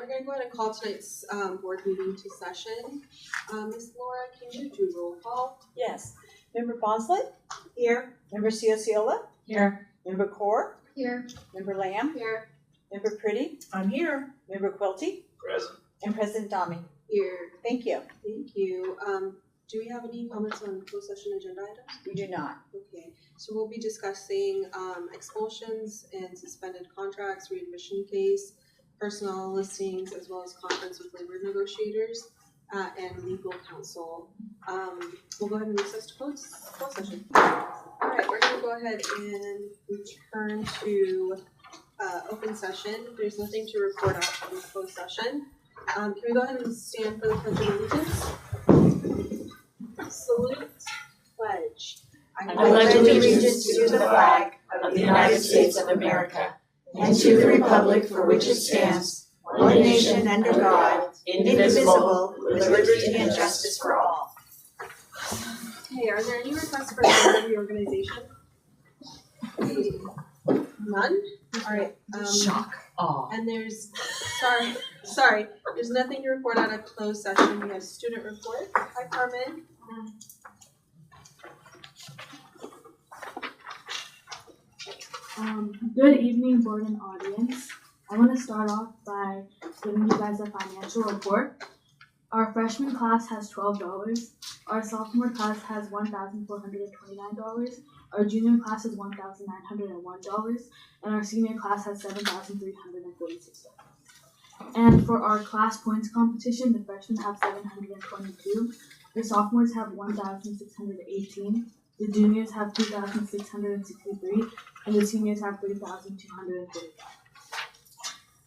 going to go ahead and call tonight's board meeting to session. Ms. Laura, can you do roll call? Yes. Member Bonslett? Here. Member Ciociola? Here. Member Core? Here. Member Lamb? Here. Member Pretty? I'm here. Member Quilty? Present. And President Dami. Here. Thank you. Thank you. Do we have any comments on closed session agenda items? We do not. Okay, so we'll be discussing expulsions and suspended contracts, readmission case, personnel listings, as well as conference with labor negotiators and legal counsel. We'll go ahead and recess to closed session. All right, we're going to go ahead and return to open session. There's nothing to report out from the closed session. Can we go ahead and stand for the Pledge of Allegiance? Salute, pledge. I pledge allegiance to the flag of the United States of America and to the republic for which it stands, one nation under God, indivisible, with liberty and justice for all. Okay, are there any requests for board reorganization? None? All right. Shock. Aw. And there's, sorry, there's nothing to report out of closed session. We have student report. Hi, Carmen. Good evening, board and audience. I want to start off by giving you guys a financial report. Our freshman class has $12. Our sophomore class has $1,429. Our junior class is $1,901, and our senior class has $7,346. And for our class points competition, the freshmen have 722. The sophomores have 1,618. The juniors have 2,663, and the seniors have 3,245.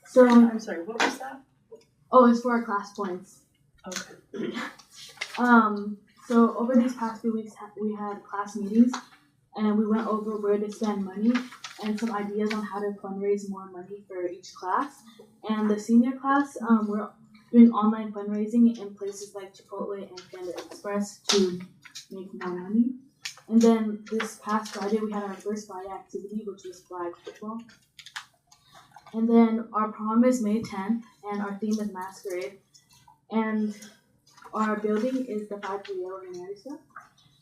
So I'm sorry, what was that? Oh, it's for our class points. Okay. So over these past few weeks, we had class meetings, and we went over where to spend money and some ideas on how to fundraise more money for each class. And the senior class, we're doing online fundraising in places like Chipotle and Panda Express to make more money. And then this past Friday, we had our first Friday activity, which was flag football. And then our prom is May 10th, and our theme is masquerade. And our building is the 530 in Arizona.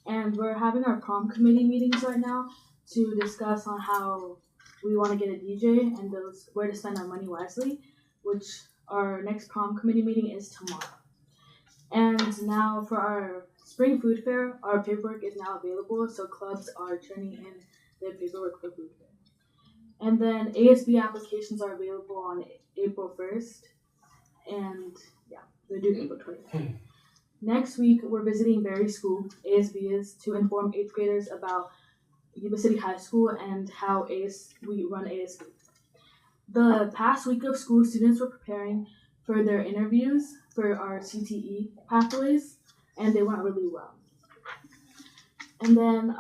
And we're having our prom committee meetings right now to discuss on how we want to get a DJ and where to spend our money wisely, which our next prom committee meeting is tomorrow. And now for our spring food fair, our paperwork is now available, so clubs are turning in their paperwork for food fair. And then ASB applications are available on April 1st, and yeah, they're due April 20th. Next week, we're visiting Berry School, ASB is, to inform 8th graders about Yuba City High School and how we run ASB. The past week of school, students were preparing for their interviews for our CTE pathways, and they went really well. And then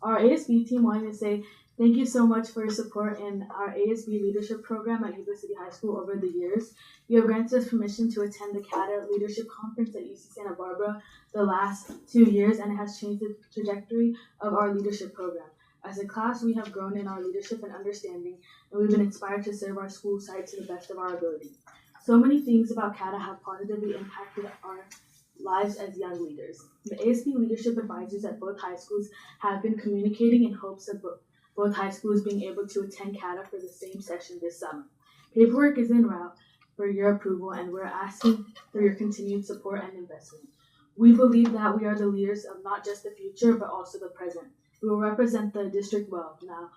our ASB team wanted to say thank you so much for your support in our ASB leadership program at Yuba City High School over the years. You have granted us permission to attend the CATA Leadership Conference at UC Santa Barbara the last 2 years, and it has changed the trajectory of our leadership program. As a class, we have grown in our leadership and understanding, and we've been inspired to serve our school site to the best of our ability. So many things about CATA have positively impacted our lives as young leaders. The ASB leadership advisors at both high schools have been communicating in hopes of both high schools being able to attend CATA for the same session this summer. Paperwork is en route for your approval, and we're asking for your continued support and investment. We believe that we are the leaders of not just the future, but also the present. We will represent the district well now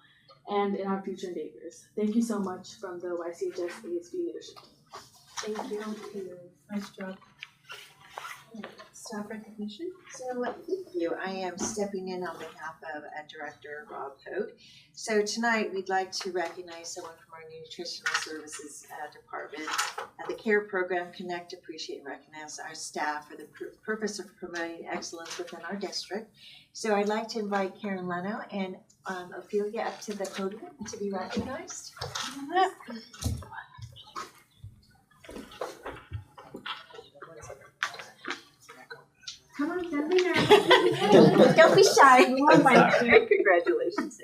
and in our future endeavors. Thank you so much from the YCHS ASB leadership team. Thank you. Nice job. Staff recognition. So thank you. I am stepping in on behalf of Director Rob Hogue. So tonight we'd like to recognize someone from our nutritional services department. The CARE program, Connect, Appreciate, and Recognize our staff for the purpose of promoting excellence within our district. So I'd like to invite Karen Leno and Ophelia up to the podium to be recognized. Come on, stand there. Don't be shy. Congratulations.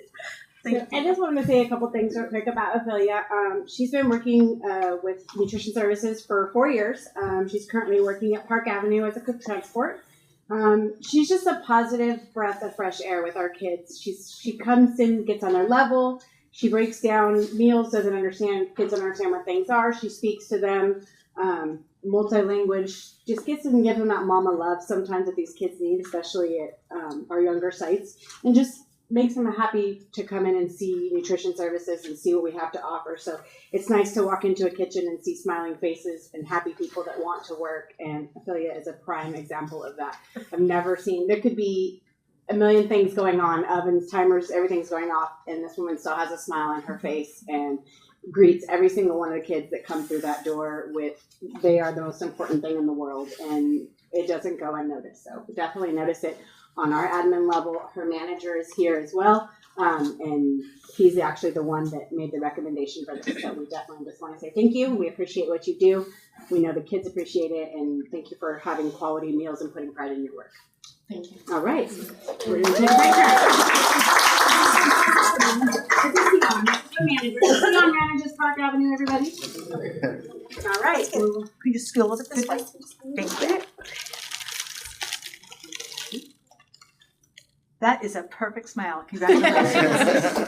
I just wanted to say a couple things real quick about Ophelia. She's been working with nutrition services for 4 years. She's currently working at Park Avenue as a cook transport. She's just a positive breath of fresh air with our kids. She comes in, gets on their level. She breaks down meals, kids don't understand what things are. She speaks to them, multi-language, just gets them and gives them that mama love sometimes that these kids need, especially at our younger sites, and just makes them happy to come in and see nutrition services and see what we have to offer. So it's nice to walk into a kitchen and see smiling faces and happy people that want to work, and Ophelia is a prime example of that. I've never seen, there could be a million things going on, ovens, timers, everything's going off, and this woman still has a smile on her face and greets every single one of the kids that come through that door with, they are the most important thing in the world, and it doesn't go unnoticed. So definitely notice it on our admin level. Her manager is here as well, and he's actually the one that made the recommendation for this. So we definitely just want to say thank you. We appreciate what you do. We know the kids appreciate it, and thank you for having quality meals and putting pride in your work. Thank you. All right, we're going to take a break now. Leon manages Park Avenue, everybody. All right. Can you just scoot a little bit this way? Thank you. That is a perfect smile. Congratulations.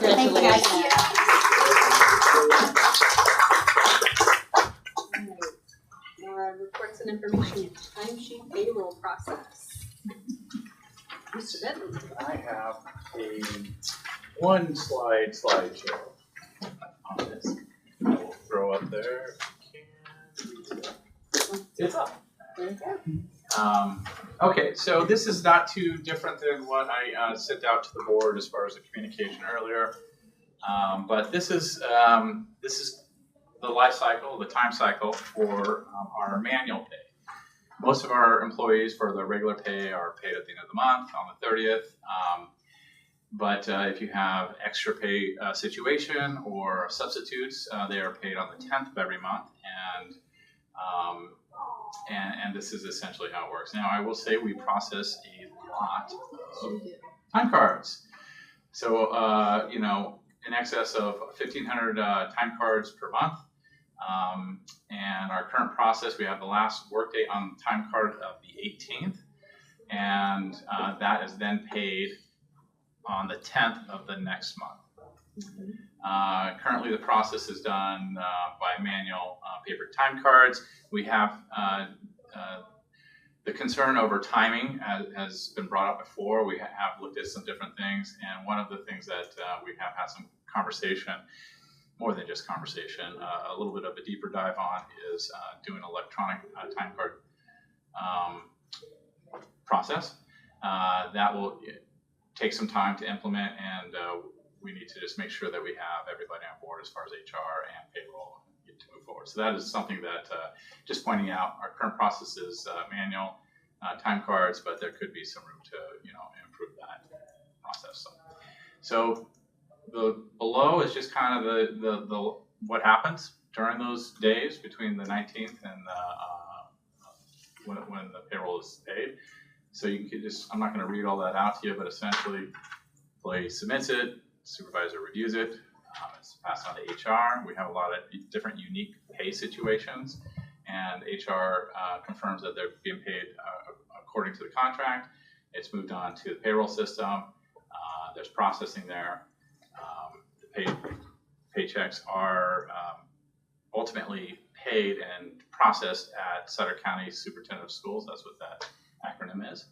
Thank you, guys. Reports and information, timesheet payroll process. Mr. Bentley. I have a one slideshow on this. I will throw up there. It's up. Okay, so this is not too different than what I sent out to the board as far as the communication earlier. But this is the life cycle, the time cycle for our manual pay. Most of our employees for the regular pay are paid at the end of the month on the 30th. But if you have extra pay situation or substitutes, they are paid on the 10th of every month. And this is essentially how it works. Now, I will say we process a lot of time cards. So, in excess of 1,500 time cards per month. And our current process, we have the last workday on the time card of the 18th. And that is then paid on the 10th of the next month. Currently, the process is done by manual paper time cards. We have the concern over timing has been brought up before. We have looked at some different things, and one of the things that we have had some conversation, more than just conversation, a little bit of a deeper dive on is doing electronic time card process. That will take some time to implement, and we need to just make sure that we have everybody on board as far as HR and payroll to move forward. So that is something that, just pointing out, our current process is manual time cards, but there could be some room to, improve that process. So the below is just kind of the what happens during those days between the 19th and when the payroll is paid. So you can just, I'm not going to read all that out to you, but essentially, employee submits it, supervisor reviews it, it's passed on to HR. We have a lot of different unique pay situations, and HR confirms that they're being paid according to the contract. It's moved on to the payroll system. There's processing there. The paychecks are ultimately paid and processed at Sutter County Superintendent of Schools. That's what that acronym is.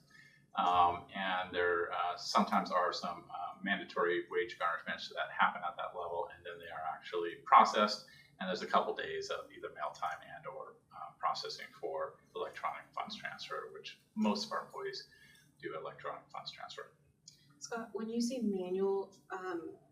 And there sometimes are some mandatory wage garnishments that happen at that level, and then they are actually processed. And there's a couple days of either mail time and or processing for electronic funds transfer, which most of our employees do electronic funds transfer. Scott, when you say manual,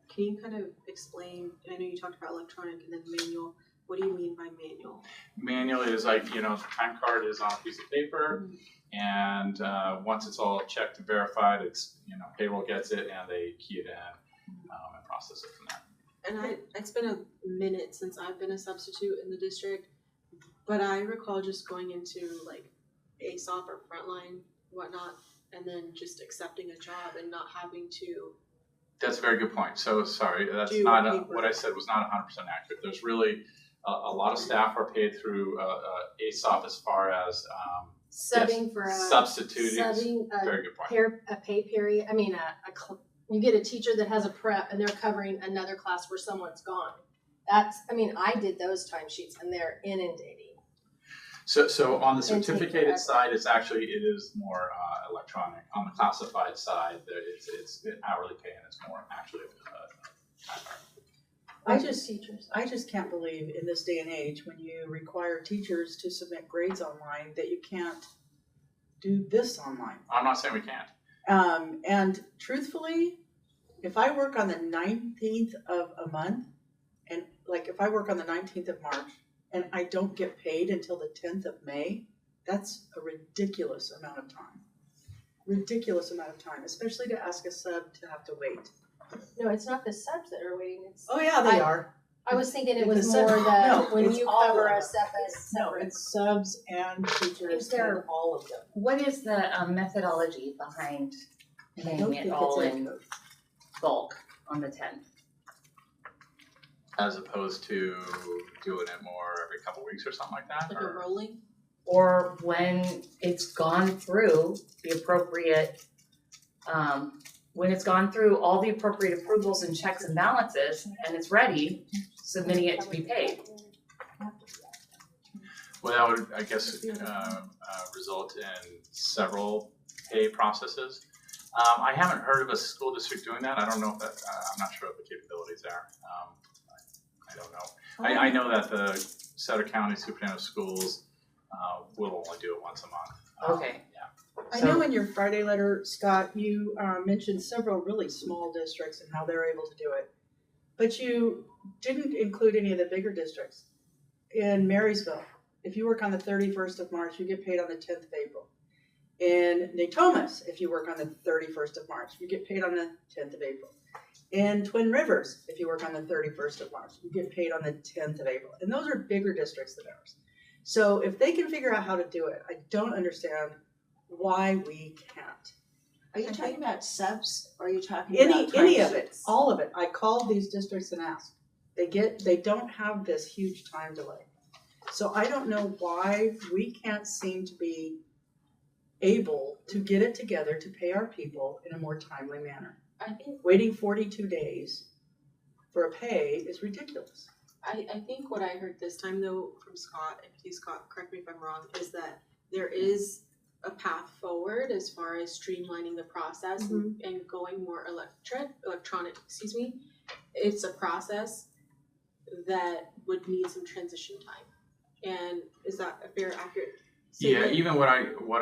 can you kind of explain, I know you talked about electronic and then manual, what do you mean by manual? Manual is like, the time card is on a piece of paper, and once it's all checked and verified, it's, payroll gets it and they key it in and process it from there. And it's been a minute since I've been a substitute in the district, but I recall just going into like ASOP or Frontline, whatnot, and then just accepting a job and not having to That's a very good point. So sorry, that's Do not paper. what I said was not 100% accurate. There's really a lot of staff are paid through ASOP as far as Subbing for a, substituting. subbing Very good point. a pay period, I mean, you get a teacher that has a prep and they're covering another class where someone's gone. I did those timesheets and they're inundating. So on the And take certificated forever. side, it is more electronic. On the classified side, it's hourly pay and it's more actually time card. I just can't believe in this day and age, when you require teachers to submit grades online, that you can't do this online. I'm not saying we can't. And truthfully, if I work on the 19th of a month, and like if I work on the 19th of March, and I don't get paid until the 10th of May, that's a ridiculous amount of time. Ridiculous amount of time, especially to ask a sub to have to wait. No, it's not the subs that are waiting, it's, Oh yeah, they are. I was thinking it was The more sub- that no, when it's you all cover of a it. separate. It's subs and teachers Is there- and all of them. What is the methodology behind I don't paying think it all it's in code. bulk on the 10th? As opposed to doing it more every couple weeks or something like that? Like a Or rolling? Or when it's gone through the appropriate, when it's gone through all the appropriate approvals and checks and balances and it's ready, submitting it to be paid. well, that would, I guess, result in several pay processes. I haven't heard of a school district doing that. I don't know if that, I'm not sure what the capabilities are. I don't know. I know that the Sutter County Superintendent of Schools will only do it once a month. Okay. I know in your Friday letter, Scott, you mentioned several really small districts and how they're able to do it. But you didn't include any of the bigger districts. In Marysville, if you work on the 31st of March, you get paid on the 10th of April. In Natomas, if you work on the 31st of March, you get paid on the 10th of April. In Twin Rivers, if you work on the 31st of March, you get paid on the 10th of April. And those are bigger districts than ours. So if they can figure out how to do it, I don't understand why we can't. Are you talking about subs or are you talking Any about of it, timesheets? all of it. I called these districts and asked. They don't have this huge time delay. So I don't know why we can't seem to be able to get it together to pay our people in a more timely manner. I think Waiting 42 days for a pay is ridiculous. I think what I heard this time though from Scott, and please Scott, correct me if I'm wrong, is that there is a path forward as far as streamlining the process and going more electronic, It's a process that would need some transition time. And is that a fair, accurate Yeah, statement? even what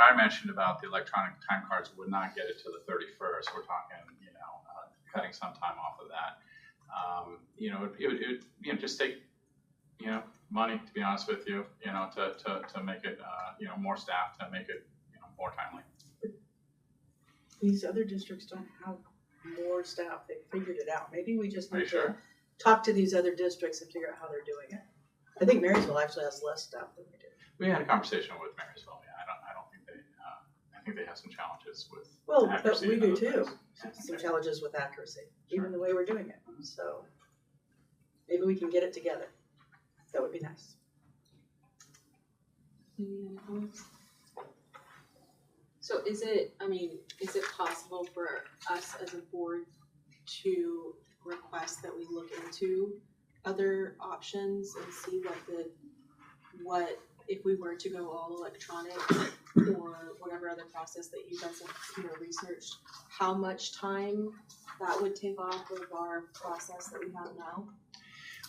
I mentioned about the electronic time cards would not get it to the 31st. We're talking, cutting some time off of that. It would just take, money, to be honest with you, to make it, more staff, to make it, more timely. These other districts don't have more staff. They figured it out. Maybe we just Are you need to sure? talk to these other districts and figure out how they're doing it. I think Marysville actually has less staff than we do. We had a conversation with Marysville. Yeah, I don't think they. I think they have some challenges with Well, but accuracy we and do other too. things. Some challenges with accuracy, even the way we're doing it. So maybe we can get it together. That would be nice. So is it possible for us as a board to request that we look into other options and see what if we were to go all electronic or whatever other process that you guys have researched, how much time that would take off of our process that we have now?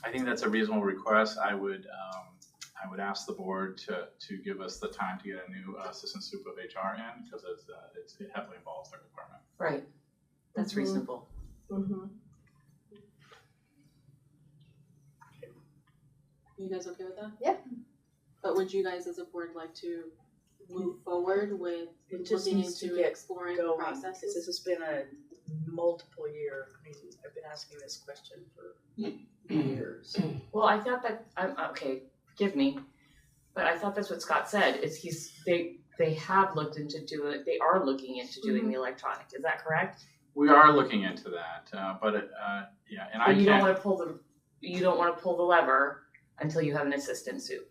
I think that's a reasonable request. I would ask the board to give us the time to get a new assistant soup of HR in, because it heavily involves their department. Right. That's reasonable. You guys okay with that? Yeah. But would you guys as a board like to move forward with It just looking needs to into get exploring going, because processes? this has been a multiple year. I've been asking this question for years. Well, I thought that, okay, forgive me, but I thought that's what Scott said, is they have looked into they are looking into doing the electronic, is that correct? We are looking into that, but yeah, and I But you don't can't. wanna pull the lever until you have an assistant soup.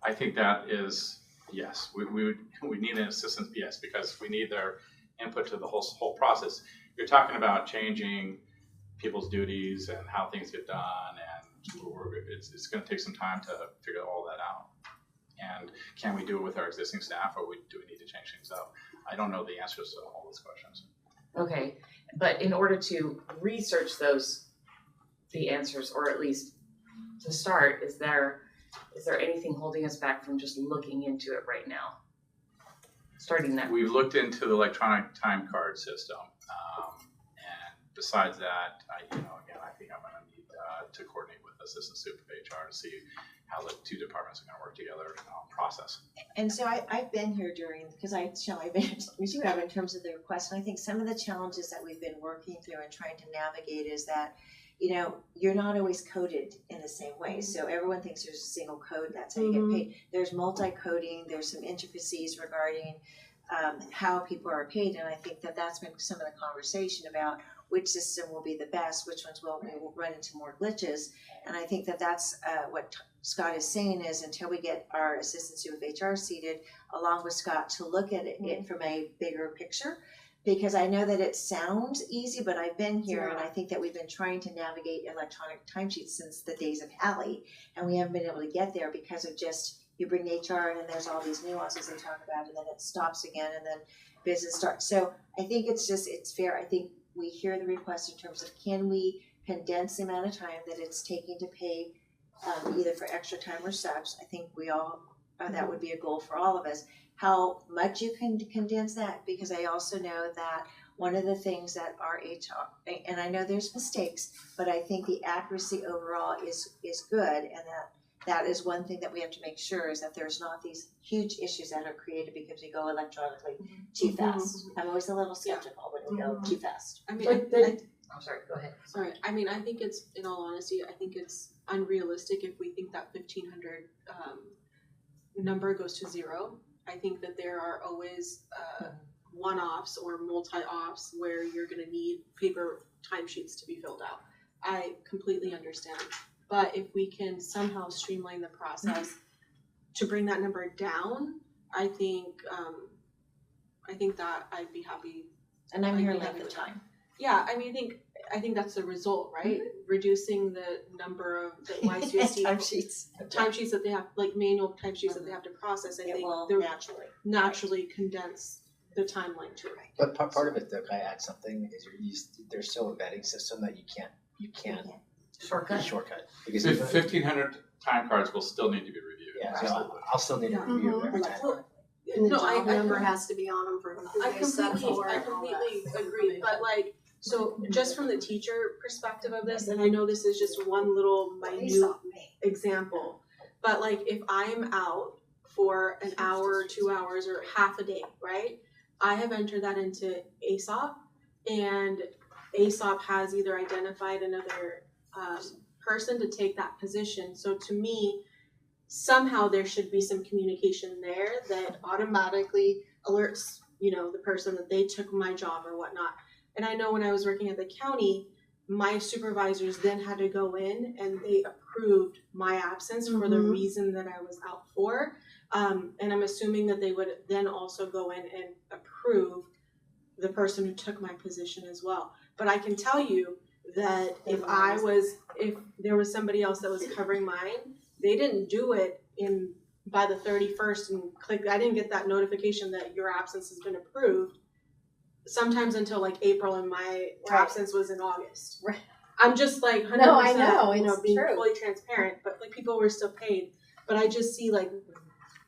I think that is, yes, we need an assistant, yes, because we need their input to the whole process. You're talking about changing people's duties and how things get done, and it's gonna take some time to figure all that out. And can we do it with our existing staff, or do we need to change things up? I don't know the answers to all those questions. Okay, but in order to research the answers, or at least to start, is there anything holding us back from just looking into it right now? Starting that. We've looked into the electronic time card system, and besides that, again, I think I'm gonna need to coordinate with Assistant Soup of HR to see how the two departments are gonna work together process. And so I've been here because I've been, as you have, in terms of the request, and I think some of the challenges that we've been working through and trying to navigate is that, you're not always coded in the same way. So everyone thinks there's a single code, that's how you get paid. There's multi-coding, there's some intricacies regarding how people are paid, and I think that that's been some of the conversation about which system will be the best, which ones will run into more glitches. And I think that that's what Scott is saying is, until we get our Assistant Soup of HR seated along with Scott to look at it from a bigger picture, because I know that it sounds easy, but I've been here and I think that we've been trying to navigate electronic timesheets since the days of Hallie, and we haven't been able to get there because of just, you bring HR in and there's all these nuances they talk about, and then it stops again, and then business starts. So I think it's fair. I think we hear the request in terms of, can we condense the amount of time that it's taking to pay either for extra time or subs. I think we all, that would be a goal for all of us. How much you can condense that, because I also know that one of the things that our HR, and I know there's mistakes, but I think the accuracy overall is good, and that is one thing that we have to make sure is that there's not these huge issues that are created because we go electronically too fast. I'm always a little skeptical when we go too fast. I mean, I'm sorry, go ahead. sorry. I mean, I think it's, in all honesty, I think it's unrealistic if we think that 1,500 number goes to zero. I think that there are always one-offs or multi-offs where you're going to need paper timesheets to be filled out. I completely understand. But if we can somehow streamline the process to bring that number down, I think that I'd be happy. And I'm here length of time. Yeah, I mean, I think that's the result, right? Reducing the number of the YCUSD timesheets that they have, like manual timesheets that they have to process. I think will they're naturally condense the timeline to it. But part of it, though, can I add something? Is there's still a vetting system that you can't shortcut because 1,500 time cards will still need to be reviewed. Yeah, so I'll still need to review every time. And the job number has to be on them for who I they set for. completely agree, but like, so just from the teacher perspective of this, and I know this is just one little minute example, but like if I'm out for an hour, 2 hours, or half a day, right? I have entered that into ASOP, and ASOP has either identified another person to take that position. So to me, somehow there should be some communication there that automatically alerts, the person that they took my job or whatnot. And I know when I was working at the county, my supervisors then had to go in and they approved my absence for the reason that I was out for. And I'm assuming that they would then also go in and approve the person who took my position as well. But I can tell you that if there was somebody else that was covering mine, they didn't do it by the 31st and I didn't get that notification that your absence has been approved sometimes until like April, and my absence was in August. Right. I'm just like 100%, No, I know, being true. fully transparent, but like people were still paid. But I just see like,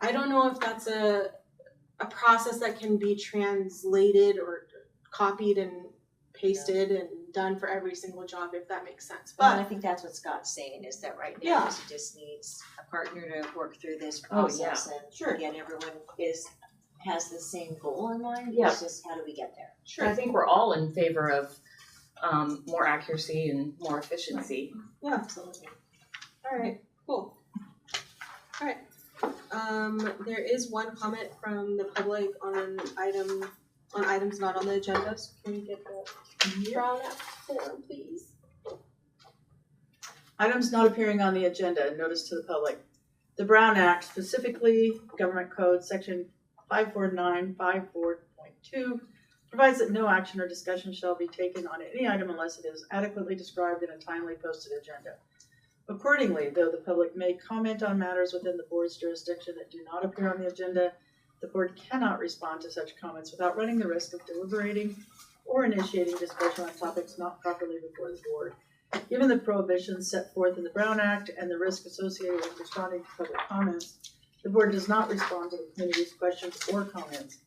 I don't know if that's a process that can be translated or copied and pasted and done for every single job, if that makes sense. But I But think that's what Scott's saying, is that right now he just needs a partner to work through this process. And again, everyone has the same goal in mind. Yeah. It's just, how do we get there? Sure. I think we're all in favor of more accuracy and more efficiency. yeah, absolutely. All right, cool. All right. There is one comment from the public on items not on the agenda. So can we get that? Brown Act form, please. Items not appearing on the agenda, notice to the public. The Brown Act, specifically Government Code Section 54954.2, provides that no action or discussion shall be taken on any item unless it is adequately described in a timely posted agenda. Accordingly, though the public may comment on matters within the board's jurisdiction that do not appear on the agenda, the board cannot respond to such comments without running the risk of deliberating or initiating discussion on topics not properly before the board. Given the prohibitions set forth in the Brown Act and the risk associated with responding to public comments, the board does not respond to the community's questions or comments.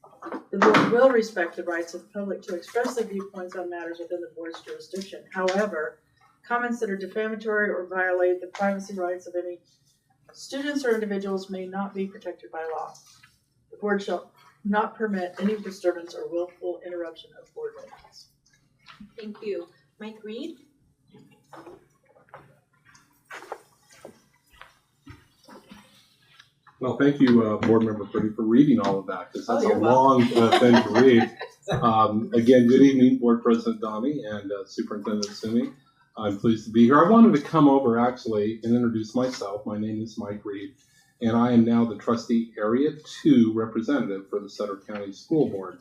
The board will respect the rights of the public to express their viewpoints on matters within the board's jurisdiction. However, comments that are defamatory or violate the privacy rights of any students or individuals may not be protected by law. The board shall not permit any disturbance or willful interruption of board meetings. Thank you. Mike Reed? Well, thank you, Board Member Pretty, for reading all of that, because that's a you're long thing to read. Again, good evening, Board President Dami and Superintendent Sumi. I'm pleased to be here. I wanted to come over actually and introduce myself. My name is Mike Reed, and I am now the Trustee Area 2 representative for the Sutter County School Board.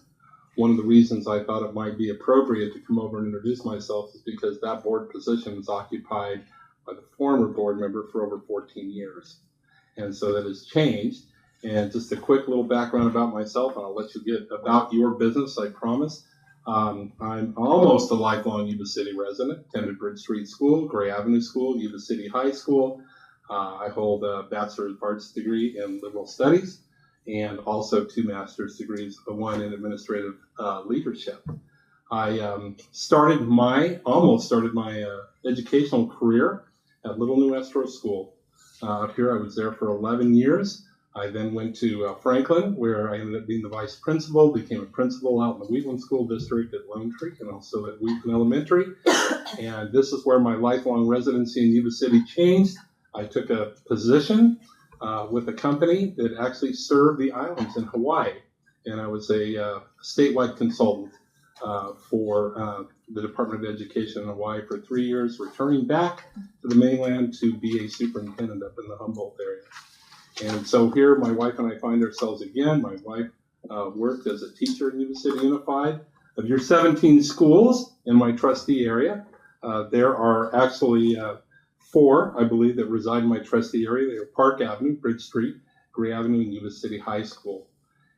One of the reasons I thought it might be appropriate to come over and introduce myself is because that board position was occupied by the former board member for over 14 years. And so that has changed. And just a quick little background about myself, and I'll let you get about your business, I promise. I'm almost a lifelong Yuba City resident, attended Bridge Street School, Gray Avenue School, Yuba City High School. I hold a Bachelor of Arts degree in Liberal Studies and also 2 master's degrees, one in administrative leadership. I almost started my educational career at Little New Estro School. Up here, I was there for 11 years. I then went to Franklin, where I ended up being the vice principal, became a principal out in the Wheatland School District at Lone Tree and also at Wheatland Elementary. And this is where my lifelong residency in Yuba City changed. I took a position with a company that actually served the islands in Hawaii. And I was a statewide consultant for the Department of Education in Hawaii for 3 years, returning back to the mainland to be a superintendent up in the Humboldt area. And so here my wife and I find ourselves again. My wife worked as a teacher in Yuba City Unified. Of your 17 schools in my trustee area, there are actually 4, I believe, that reside in my trustee area. They are Park Avenue, Bridge Street, Gray Avenue, and Yuba City High School.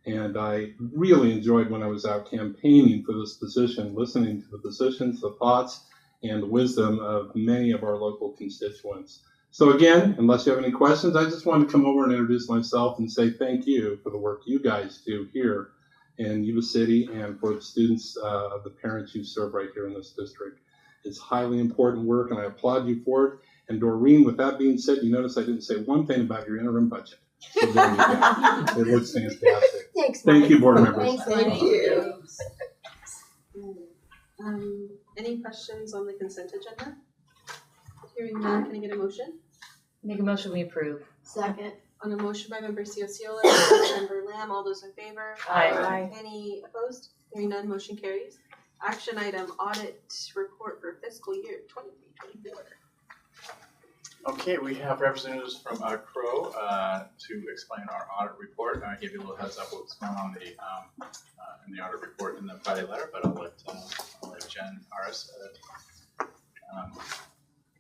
And I really enjoyed when I was out campaigning for this position, listening to the positions, the thoughts, and the wisdom of many of our local constituents. So again, unless you have any questions, I just wanted to come over and introduce myself and say thank you for the work you guys do here in Yuba City and for the students, the parents you serve right here in this district. It's highly important work, and I applaud you for it. And Doreen, with that being said, you notice I didn't say one thing about your interim budget. So there you go. It looks fantastic. Thanks, Thank Mike. you, board members. Thanks, Thank you. Any questions on the consent agenda? Hearing none, can I get a motion? Make a motion, we approve. Second. On a motion by member Ciocciola, second by member Lamb, all those in favor? Aye. Any opposed? Hearing none, motion carries. Action item, audit report for fiscal year 23-24. Okay, we have representatives from Crow to explain our audit report. I gave you a little heads up what's going on in the audit report in the Friday letter, but I'll let Jen Aris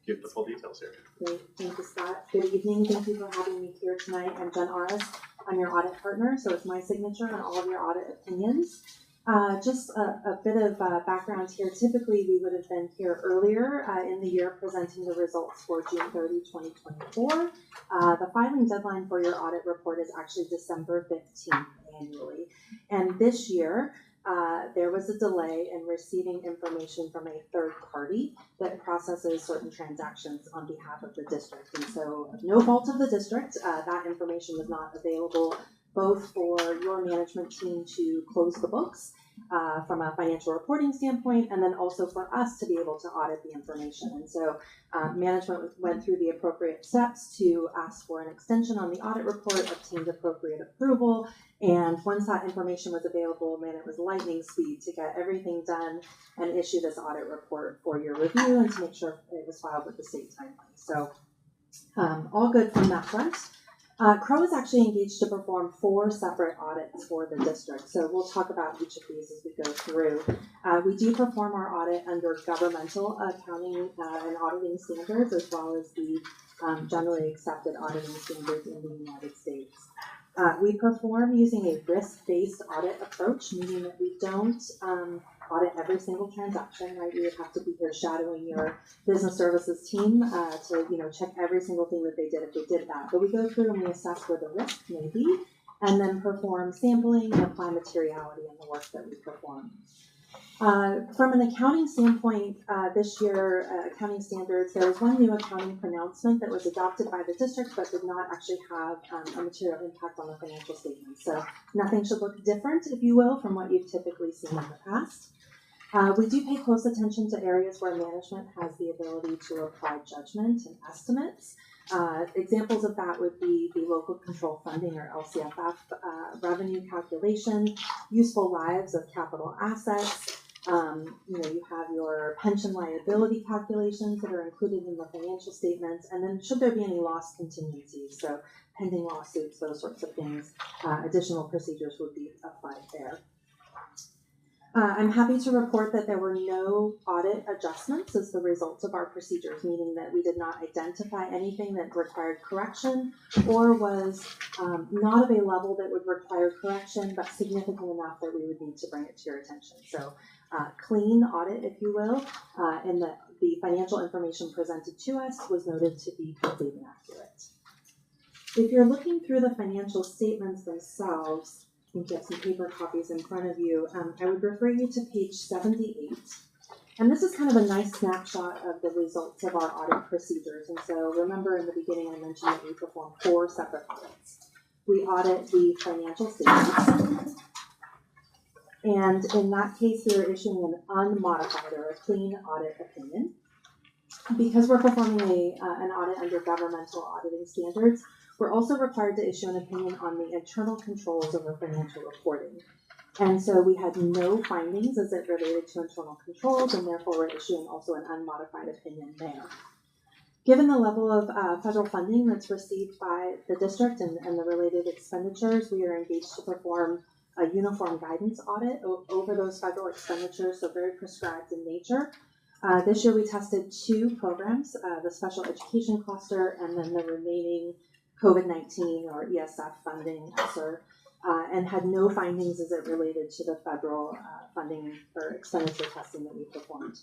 give the full details here. Great, thank you, Scott. Good evening, thank you for having me here tonight. I'm Jen Aris. I'm your audit partner, so it's my signature on all of your audit opinions. Just a bit of background here. Typically, we would have been here earlier in the year presenting the results for June 30, 2024. The filing deadline for your audit report is actually December 15th annually. And this year, there was a delay in receiving information from a third party that processes certain transactions on behalf of the district. And so, no fault of the district, that information was not available both for your management team to close the books from a financial reporting standpoint, and then also for us to be able to audit the information. And so management went through the appropriate steps to ask for an extension on the audit report, obtained appropriate approval, and once that information was available, man, it was lightning speed to get everything done and issue this audit report for your review and to make sure it was filed with the state timely. So all good from that front. Crow is actually engaged to perform 4 separate audits for the district. So we'll talk about each of these as we go through. We do perform our audit under governmental accounting and auditing standards, as well as the generally accepted auditing standards in the United States. We perform using a risk-based audit approach, meaning that we don't audit every single transaction, right? We would have to be here shadowing your business services team to check every single thing that they did if they did that. But we go through and we assess where the risk may be, and then perform sampling and apply materiality in the work that we perform. From an accounting standpoint, this year, accounting standards, there was one new accounting pronouncement that was adopted by the district but did not actually have a material impact on the financial statements. So nothing should look different, if you will, from what you've typically seen in the past. We do pay close attention to areas where management has the ability to apply judgment and estimates. Examples of that would be the local control funding or LCFF revenue calculation, useful lives of capital assets. You have your pension liability calculations that are included in the financial statements, and then should there be any loss contingencies, so pending lawsuits, those sorts of things, additional procedures would be applied there. I'm happy to report that there were no audit adjustments as the result of our procedures, meaning that we did not identify anything that required correction or was not of a level that would require correction, but significant enough that we would need to bring it to your attention. So clean audit, if you will, and the financial information presented to us was noted to be complete and accurate. If you're looking through the financial statements themselves, I think you have some paper copies in front of you. I would refer you to page 78. And this is kind of a nice snapshot of the results of our audit procedures. And so remember in the beginning I mentioned that we perform 4 separate audits. We audit the financial statements. And in that case, we are issuing an unmodified or a clean audit opinion. Because we're performing an audit under governmental auditing standards, we're also required to issue an opinion on the internal controls over financial reporting. And so we had no findings as it related to internal controls, and therefore we're issuing also an unmodified opinion there. Given the level of federal funding that's received by the district and the related expenditures, we are engaged to perform a uniform guidance audit over those federal expenditures, so very prescribed in nature. This year we tested 2 programs, the special education cluster and then the remaining COVID-19 or ESF funding ESSER, and had no findings as it related to the federal funding or expenditure testing that we performed.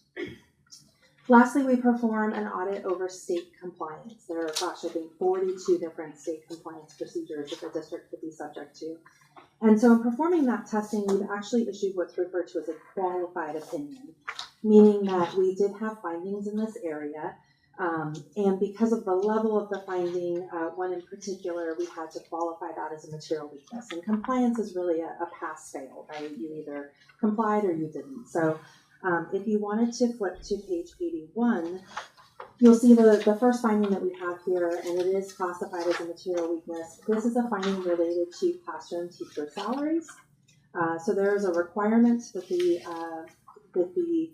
Lastly, we perform an audit over state compliance. There are, I think 42 different state compliance procedures that the district could be subject to. And so in performing that testing, we've actually issued what's referred to as a qualified opinion, meaning that we did have findings in this area. And because of the level of the finding, one in particular, we had to qualify that as a material weakness. And compliance is really a pass-fail, right? You either complied or you didn't. So if you wanted to flip to page 81, you'll see the first finding that we have here, and it is classified as a material weakness. This is a finding related to classroom teacher salaries. So there is a requirement that the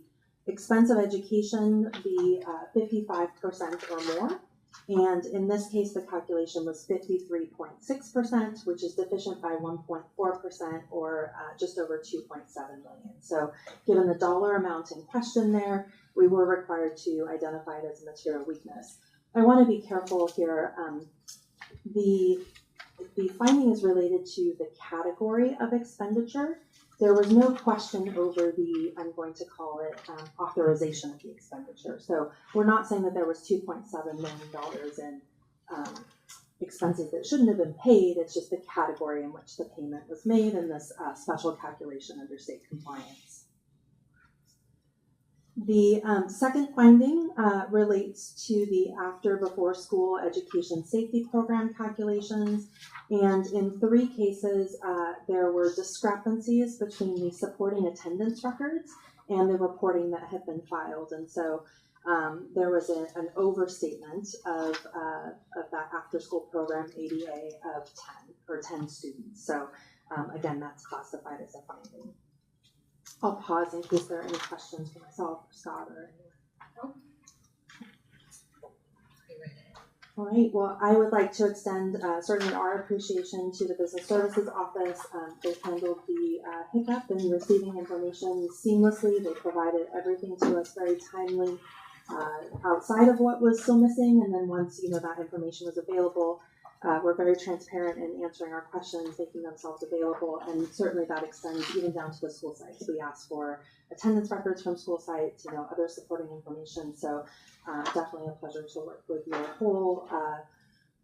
expense of education be 55% or more. And in this case, the calculation was 53.6%, which is deficient by 1.4% or just over 2.7 million. So given the dollar amount in question there, we were required to identify it as a material weakness. I want to be careful here. The finding is related to the category of expenditure. There was no question over the, I'm going to call it, authorization of the expenditure. So we're not saying that there was $2.7 million in expenses that shouldn't have been paid. It's just the category in which the payment was made and this special calculation under state compliance. The second finding relates to the after-before school education safety program calculations. And in 3 cases, there were discrepancies between the supporting attendance records and the reporting that had been filed. And so there was an overstatement of that after-school program ADA of 10 students. So again, that's classified as a finding. I'll pause in case there are any questions for myself or Scott or anyone. All right, well, I would like to extend certainly our appreciation to the Business Services Office. They handled the hiccup in receiving information seamlessly. They provided everything to us very timely outside of what was still missing. And then once, that information was available, we're very transparent in answering our questions, making themselves available, and certainly that extends even down to the school sites. We ask for attendance records from school sites, other supporting information. So definitely a pleasure to work with your whole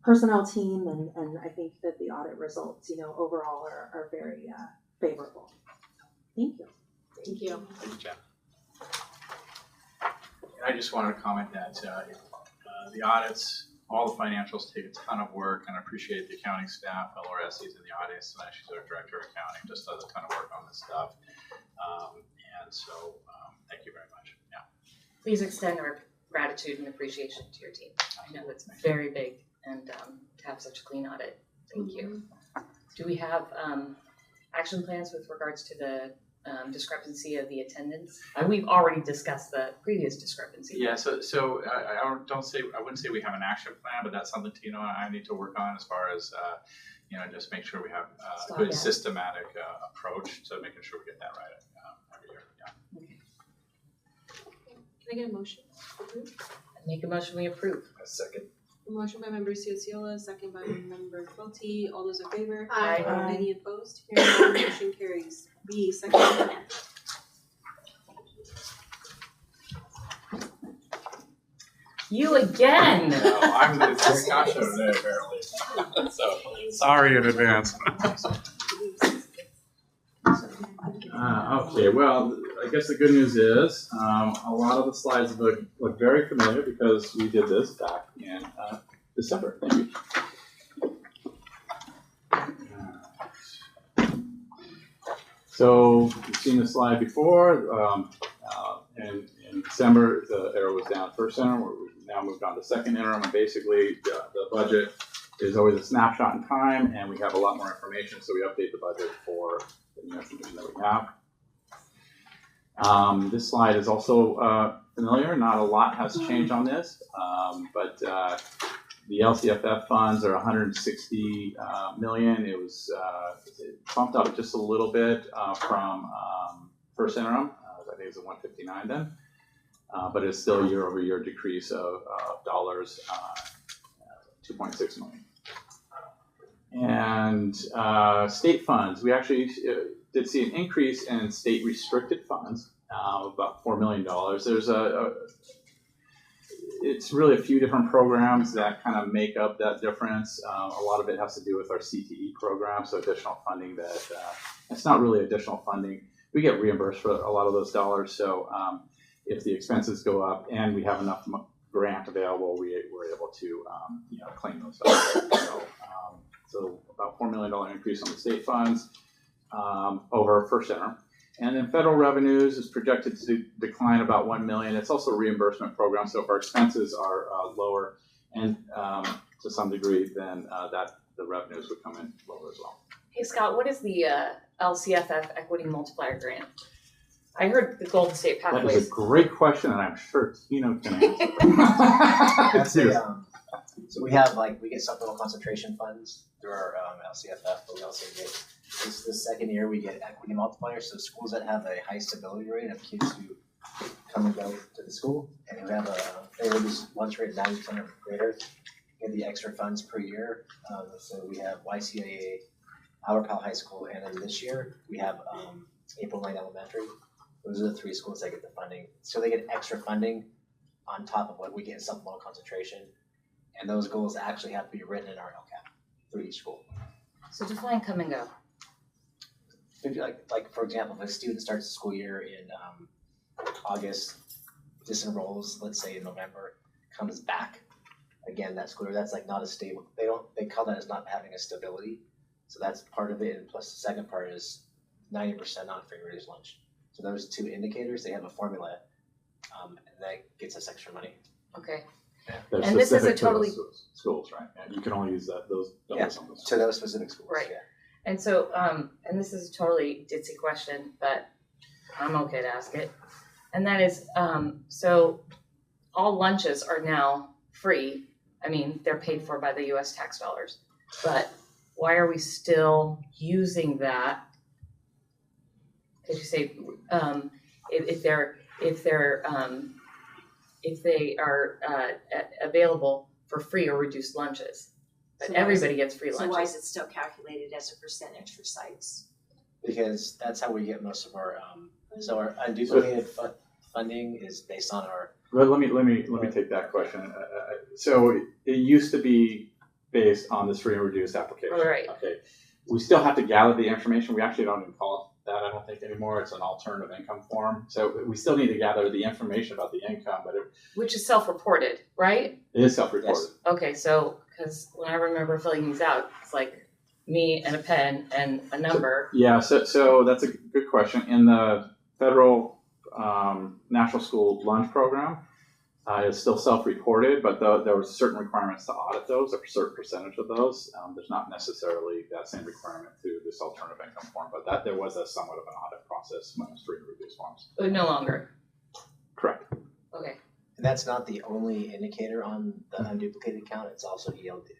personnel team, and I think that the audit results, overall are very favorable. Thank you. Thank you. Thank you, Jeff. I just wanted to comment that the audits, all the financials take a ton of work, and I appreciate the accounting staff. LRS is in the audience tonight. She's our director of accounting, just does a ton of work on this stuff. And so thank you very much. Yeah. Please extend our gratitude and appreciation to your team. I know it's very big, and to have such a clean audit. Thank you. Do we have action plans with regards to the discrepancy of the attendance? We've already discussed the previous discrepancy. Yeah, so I wouldn't say we have an action plan, but that's something Tino and I need to work on as far as just make sure we have a good systematic approach to making sure we get that right every year. Yeah. Can I get a motion? Make a motion, we approve. A second. A motion by member Ciociola, second by member Quilty. All those in favor? Aye. Any opposed? Hearing none, motion carries. B, second amendment. You again. No, I'm the discussion today, apparently. So sorry in advance. Okay, well, I guess the good news is a lot of the slides look very familiar because we did this back in December. Thank you. So you've seen this slide before. In December, the arrow was down first interim. We've now moved on to second interim, and basically the budget is always a snapshot in time, and we have a lot more information, so we update the budget for the new information that we have. This slide is also familiar. Not a lot has changed on this, but the LCFF funds are $160 million. It was bumped up just a little bit from first interim. I think it was at 159 then, but it's still a year-over-year decrease of dollars, 2.6 million. And state funds, we actually did see an increase in state restricted funds, about $4 million. There's it's really a few different programs that kind of make up that difference. A lot of it has to do with our CTE program, so additional funding that, it's not really additional funding. We get reimbursed for a lot of those dollars, so if the expenses go up and we have enough grant available, we're able to claim those dollars. So about $4 million increase on the state funds over first interim. And then federal revenues is projected to decline about $1 million. It's also a reimbursement program, so if our expenses are lower and to some degree, then the revenues would come in lower as well. Hey Scott, what is the LCFF Equity Multiplier Grant? I heard the Golden State Pathways. That is a great question, and I'm sure Tino can answer. So we have we get supplemental concentration funds through our LCFF, but we also get, this is the second year we get equity multipliers. So schools that have a high stability rate of kids who come and go to the school, and who have a favorable lunch rate of 90% or greater, get the extra funds per year. So we have YCAA, Albert Powell High School, and then this year we have April Lane Elementary. Those are the 3 schools that get the funding. So they get extra funding on top of what we get in supplemental concentration. And those goals actually have to be written in our LCAP for each school. So define come and go. Like for example, if a student starts the school year in August disenrolls, let's say in November, comes back again that school year, that's like not a stable, they call that as not having a stability. So that's part of it, and plus the second part is 90% non-free reduced lunch. So those two indicators, they have a formula, and that gets us extra money. Okay. They're And this is a specific to totally- those schools, right? Yeah, you can only use those Yes, on those. to those specific schools, Right. yeah. And so, and this is a totally ditzy question, but I'm okay to ask it. And that is, so all lunches are now free. I mean, they're paid for by the US tax dollars, but why are we still using that? Cause you say, if they are available for free or reduced lunches, but So why is everybody gets free So lunches. why is it still calculated as a percentage for sites? Because that's how we get most of our, so our unduplicated funding is based on our. Let me take that question. So it used to be based on this free and reduced application. Right. Okay. We still have to gather the information. We actually don't even call it that, I don't think, anymore. It's an alternative income form. So we still need to gather the information about the income, but Which is self-reported, right? it is self-reported. Yes. Okay, so, because when I remember filling these out, it's like me and a pen and a number. Yeah, so that's a good question. In the federal National School Lunch Program, it's still self-reported, but there were certain requirements to audit those, a certain percentage of those. There's not necessarily that same requirement to this alternative income form, but that there was a somewhat of an audit process when it was free and reduced forms. But no longer. Correct. Okay. And that's not the only indicator on the unduplicated count, it's also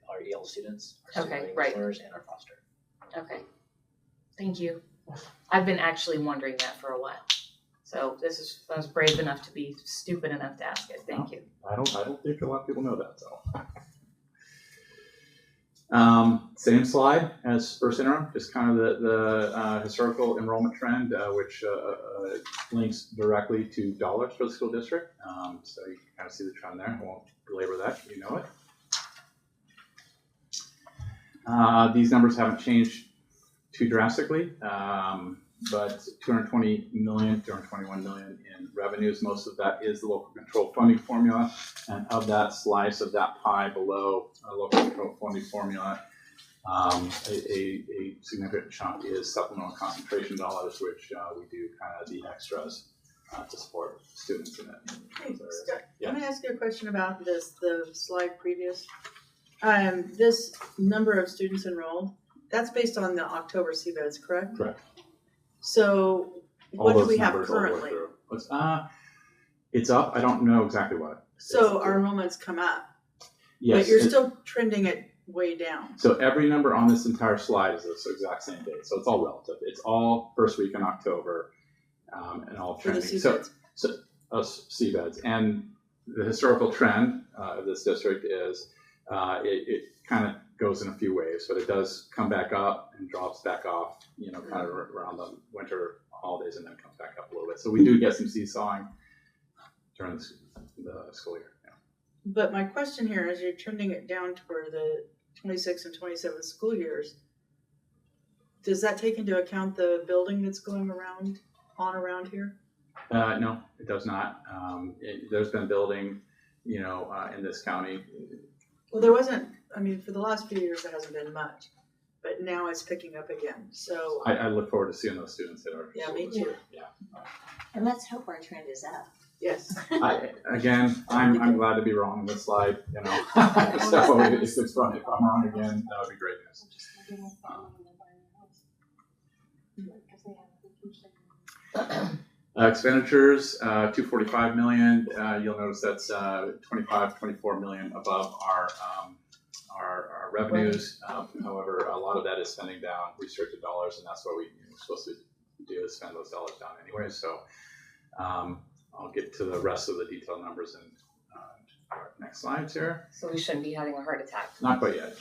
our EL students, our Okay, student right. learners, and our foster. Okay. Thank you. I've been actually wondering that for a while. So I was brave enough to be stupid enough to ask it. Thank you. I don't think a lot of people know that, so. Same slide as first interim, just kind of the historical enrollment trend, which links directly to dollars for the school district. So you can kind of see the trend there. I won't belabor that, you know it. These numbers haven't changed too drastically, but 220 million, 221 million in revenues. Most of that is the local control funding formula, and of that slice of that pie below local control funding formula, a significant chunk is supplemental concentration dollars, which we do kind of the extras to support students in that. Hey, Scott, Yeah. can I ask you a question about the slide previous? This number of students enrolled, that's based on the October CBEDS, correct? Correct. So All what do those we have numbers all the way currently? through. It's up. I don't know exactly what. So our enrollments come up, Yes. but you're still trending it way down. So every number on this entire slide is the exact same date. So it's all relative. It's all first week in October, and all For the trending. CBEDS. So CBEDS. And the historical trend of this district is it kind of goes in a few waves, but it does come back up and drops back off, kind of around the winter holidays, and then comes back up a little bit. So we do get some seesawing during the school year. Yeah. But my question here is, you're trending it down toward the 26 and 27 school years. Does that take into account the building that's going around here? No, it does not. There's been building, in this county. Well, there wasn't, for the last few years, there hasn't been much, but now it's picking up again, so. I look forward to seeing those students that are. Yeah, me too. Yeah. And let's hope our trend is up. Yes. I'm glad to be wrong on this slide, So if I'm wrong again, that would be great news. Expenditures, 245 million. You'll notice that's 24 million above our revenues. However, a lot of that is spending down restricted dollars, and that's what we're supposed to do, is spend those dollars down anyway. So I'll get to the rest of the detailed numbers in our next slides here. So we shouldn't be having a heart attack. Not quite yet,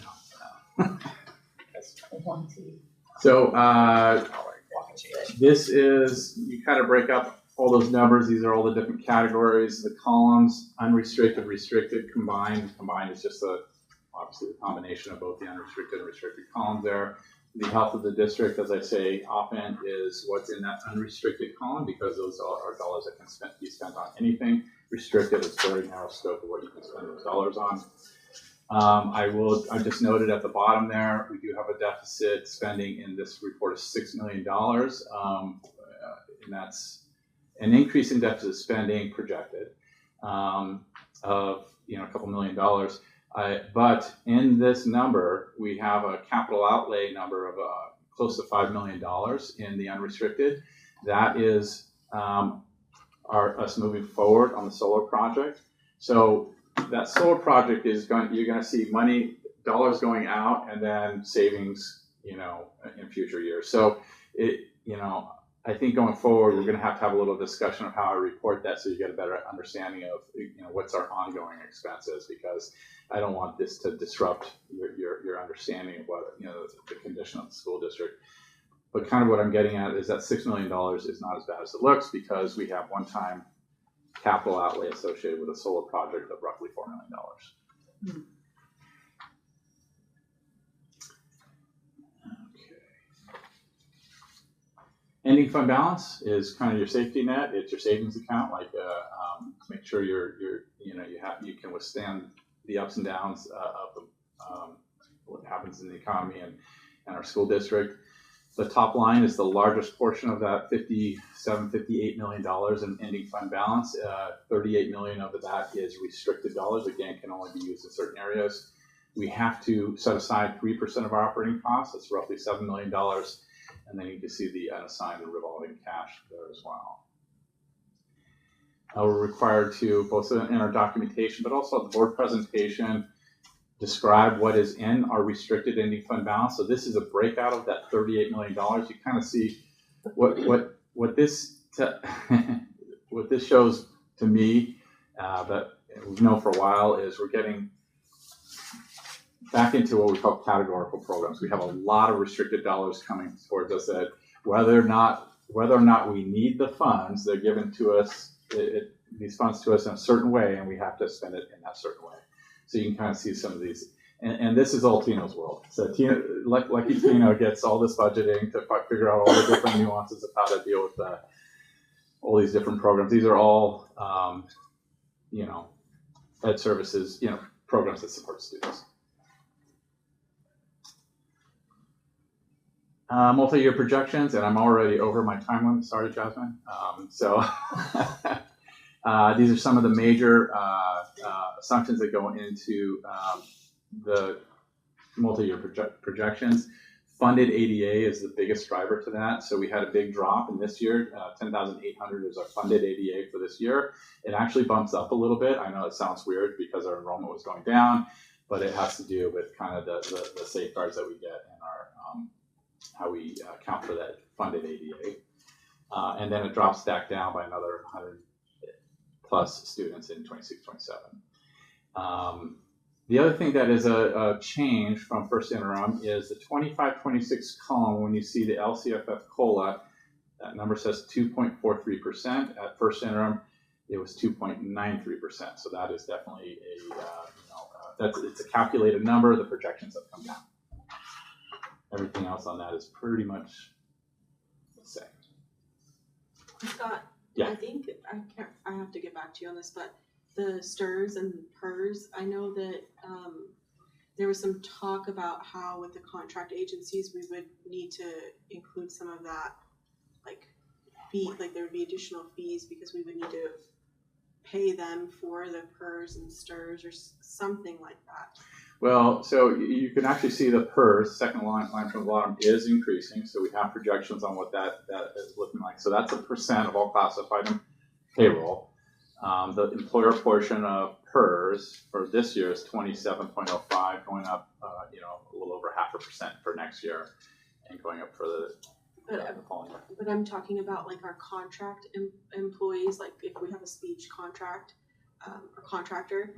no. One, two. So this is, you kind of break up all those numbers. These are all the different categories. The columns, unrestricted, restricted, combined. Combined is just obviously the combination of both the unrestricted and restricted columns there. The health of the district, as I say often, is what's in that unrestricted column, because those are dollars that can be spent on anything. Restricted is very narrow scope of what you can spend those dollars on. I just noted at the bottom there, we do have a deficit spending in this report of $6 million. And that's an increase in deficit spending projected of a couple $1 million. But in this number, we have a capital outlay number of close to $5 million in the unrestricted. That is us moving forward on the solar project. So that solar project is you're going to see dollars going out, and then savings, in future years. So I think going forward, we're going to have a little discussion of how I report that, so you get a better understanding of what's our ongoing expenses, because I don't want this to disrupt your understanding of what the condition of the school district. But kind of what I'm getting at is that $6 million is not as bad as it looks, because we have one-time capital outlay associated with a solar project of roughly $4 million. Ending fund balance is kind of your safety net. It's your savings account. Make sure you can withstand the ups and downs of what happens in the economy and our school district. The top line is the largest portion of that $58 million in ending fund balance. 38 million of that is restricted dollars. Again, can only be used in certain areas. We have to set aside 3% of our operating costs. That's roughly $7 million. And then you can see the unassigned and revolving cash there as well. We're required to, both in our documentation, but also at the board presentation, describe what is in our restricted ending fund balance. So this is a breakout of that $38 million. You kind of see what this what this shows to me, that we know for a while, is we're getting back into what we call categorical programs. We have a lot of restricted dollars coming towards us that whether or not we need the funds, they're given to us, these funds to us in a certain way, and we have to spend it in that certain way. So you can kind of see some of these, and this is all Tino's world. So lucky Tino gets all this budgeting to figure out all the different nuances of how to deal with all these different programs. These are all, ed services, programs that support students. Multi-year projections, and I'm already over my time limit. Sorry, Jasmine. These are some of the major assumptions that go into the multi-year projections. Funded ADA is the biggest driver to that. So we had a big drop in this year. 10,800 is our funded ADA for this year. It actually bumps up a little bit. I know it sounds weird because our enrollment was going down, but it has to do with kind of the safeguards that we get in our how we account for that funded ADA. And then it drops back down by another 100 plus students in 26, 27. The other thing that is a change from first interim is the 25-26 column. When you see the LCFF COLA, that number says 2.43%. At first interim, it was 2.93%. So that is definitely it's a calculated number. The projections have come down. Everything else on that is pretty much the same. Scott, yeah. I think I have to get back to you on this, but the STRS and PERS, I know that there was some talk about how with the contract agencies we would need to include some of that, there would be additional fees because we would need to pay them for the PERS and STRS or something like that. Well, so you can actually see the PERS, second line from the bottom, is increasing. So we have projections on what that is looking like. So that's a percent of all classified payroll. The employer portion of PERS for this year is 27.05, going up, a little over 0.5% for next year, and going up for the following year. But I'm talking about our contract employees, if we have a speech contract or contractor,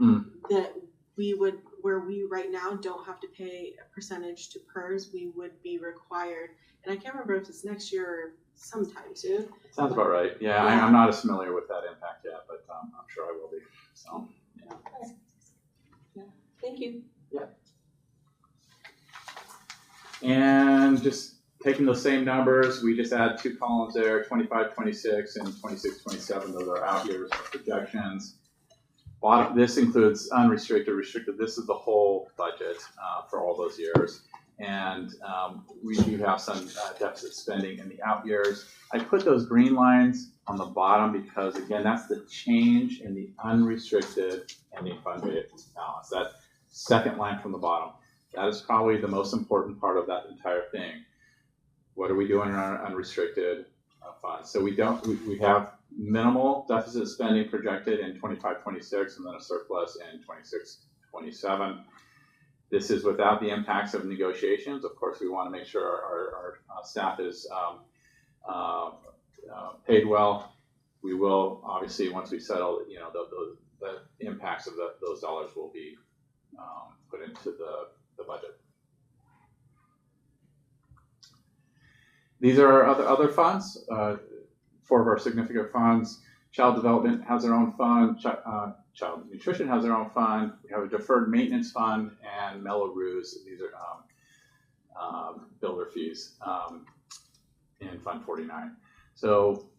that we would, where we right now don't have to pay a percentage to PERS, we would be required. And I can't remember if it's next year or sometime soon. Sounds about right. Yeah, I'm not as familiar with that impact yet, but I'm sure I will be. So, yeah. Thank you. Yeah. And just taking those same numbers, we just add 2 columns there, 25, 26, and 26, 27. Those are out years projections. This includes unrestricted, restricted. This is the whole budget for all those years. And we do have some deficit spending in the out years. I put those green lines on the bottom because, again, that's the change in the unrestricted ending fund balance. That second line from the bottom. That is probably the most important part of that entire thing. What are we doing in our unrestricted funds? So we have minimal deficit spending projected in 25-26 and then a surplus in 26-27. This is without the impacts of negotiations. Of course, we want to make sure our staff is paid well. We will, obviously, once we settle, the impacts of those dollars will be put into the budget. These are our other funds. 4 of our significant funds. Child development has their own fund. Child nutrition has their own fund. We have a deferred maintenance fund and Mello-Roos. These are builder fees in Fund 49. So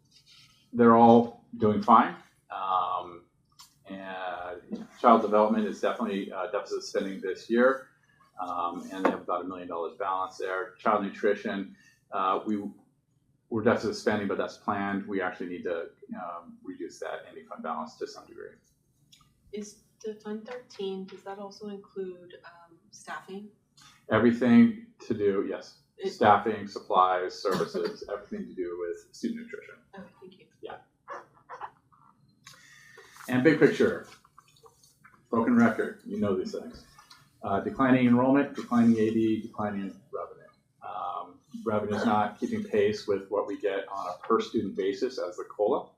they're all doing fine. And child development is definitely deficit spending this year. And they have about $1 million balance there. Child nutrition, we're deficit spending, but that's planned. We actually need to reduce that ending fund balance to some degree. Is the Fund 13, does that also include staffing? Everything to do, yes. Staffing, supplies, services, everything to do with student nutrition. Oh, thank you. Yeah. And big picture, broken record, you know these things. Declining enrollment, declining AD, declining revenue. Revenue is not keeping pace with what we get on a per student basis as the COLA.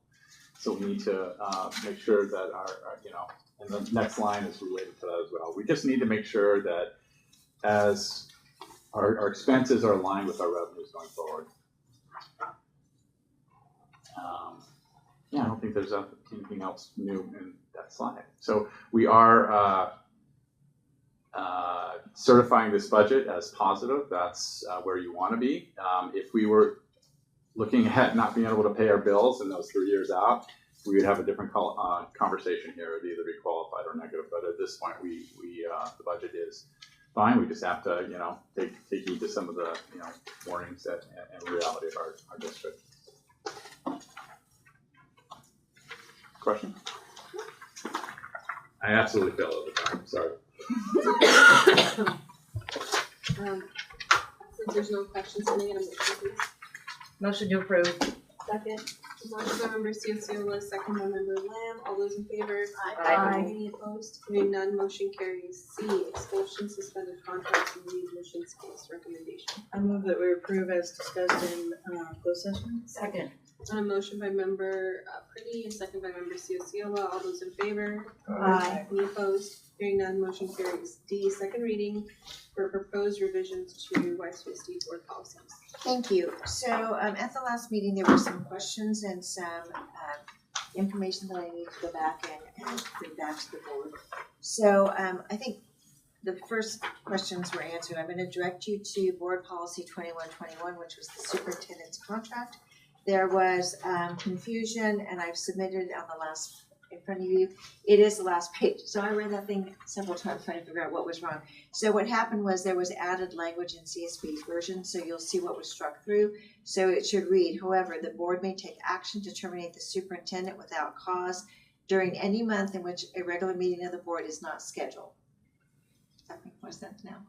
So we need to make sure that our and the next line is related to that as well. We just need to make sure that as our expenses are aligned with our revenues going forward. I don't think there's anything else new in that slide. So we are certifying this budget as positive. That's where you want to be. If we were looking at not being able to pay our bills in those 3 years out, we would have a different conversation here. It would either be qualified or negative. But at this point, the budget is fine. We just have to, take heed to some of the, warnings and reality of our district. Question? I absolutely fail all the time. Sorry. Since there's no questions, can I get a motion, please? Motion to approve. Second. Motion by member Ciociola, second by member Lamb. All those in favor? Aye. Any opposed? Hearing none, motion carries. C, expulsion, suspended contracts, and readmissions case recommendation. I move that we approve as discussed in closed session. Second. On a motion by member Pretty and second by member Ciociola. All those in favor? Aye. Any opposed? Hearing none, motion carries. D, second reading for proposed revisions to YCUSD board policies. Thank you. So at the last meeting, there were some questions and some information that I need to go back and bring back to the board. So I think the first questions were answered. I'm going to direct you to board policy 2121, which was the superintendent's contract. There was confusion, and I've submitted on the last in front of you. It is the last page. So I read that thing several times trying to figure out what was wrong. So what happened was there was added language in CSB's version, so you'll see what was struck through. So it should read, however, the board may take action to terminate the superintendent without cause during any month in which a regular meeting of the board is not scheduled. Does that make more sense now?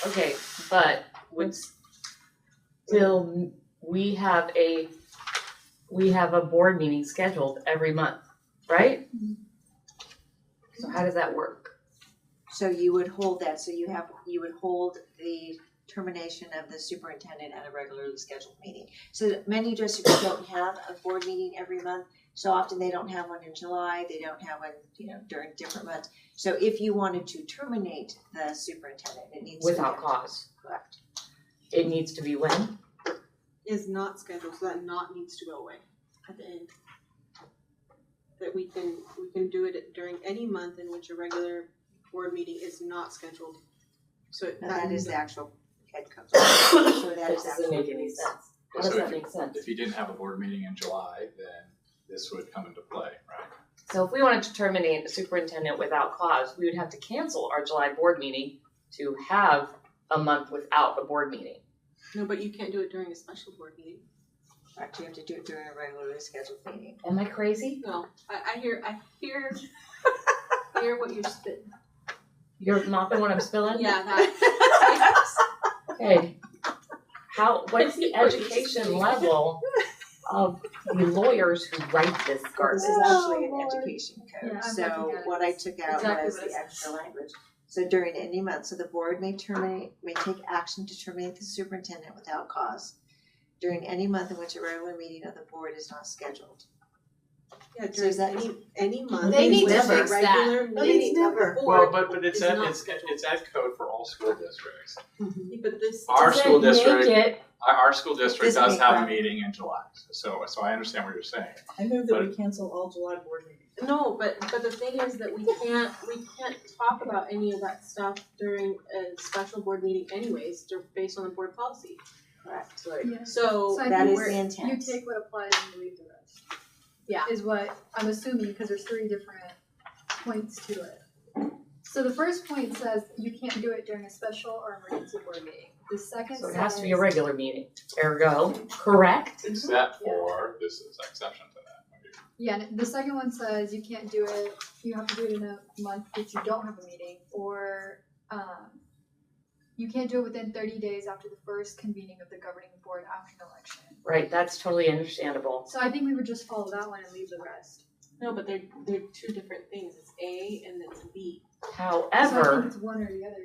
Okay, but still we have a board meeting scheduled every month, right? Mm-hmm. So how does that work? So you would hold that. So you would hold the termination of the superintendent at a regularly scheduled meeting. So many districts don't have a board meeting every month. So often they don't have one in July. They don't have one, during different months. So if you wanted to terminate the superintendent, it needs without to be cause. Correct. It needs to be when? Is not scheduled, so that not needs to go away at the end. That we can do it during any month in which a regular board meeting is not scheduled. So That is the actual head coach. So that That is doesn't make any sense. How does So that make sense? if you didn't have a board meeting in July, then this would come into play, right? So if we wanted to terminate a superintendent without cause, we would have to cancel our July board meeting to have a month without a board meeting. No, but you can't do it during a special board meeting. Right, you have to do it during a regularly scheduled meeting. Am I crazy? No, I hear hear what you're spitting. You're mopping what I'm spilling? Yeah, that. Okay. What is the education level of the lawyers who write this This garbage? is actually an education code, Yeah, I'm so looking at it. what I took out Exactly was what it the says. extra language. So during any month, so the board may take action to terminate the superintendent without cause during any month in which a regular meeting of the board is not scheduled. Yeah, So during is that- any month. They need to with a fix that. regular That means meeting of the never. board But it's is ed, not it's scheduled. ed code for all school districts. But this. Our Does school it make district, it- our school district Does does make have a that- meeting in July, so I understand what you're saying. I move that we cancel all July board meetings. No, but the thing is that we can't talk about any of that stuff during a special board meeting anyways, based on the board policy. Correct. Yeah. So So I That think is the you intent. take what applies and you leave the rest. Yeah. Is what I'm assuming, because there's 3 different points to it. So the first point says you can't do it during a special or emergency board meeting. The second So says. it has to be a regular meeting. Ergo, correct? Except for, this is exception to that. Yeah, and the second one says you can't do it, you have to do it in a month if you don't have a meeting, or, you can't do it within 30 days after the first convening of the governing board after an election. Right, that's totally understandable. So I think we would just follow that one and leave the rest. no, but they're two different things. It's A and it's B. So I think However, it's one or the other,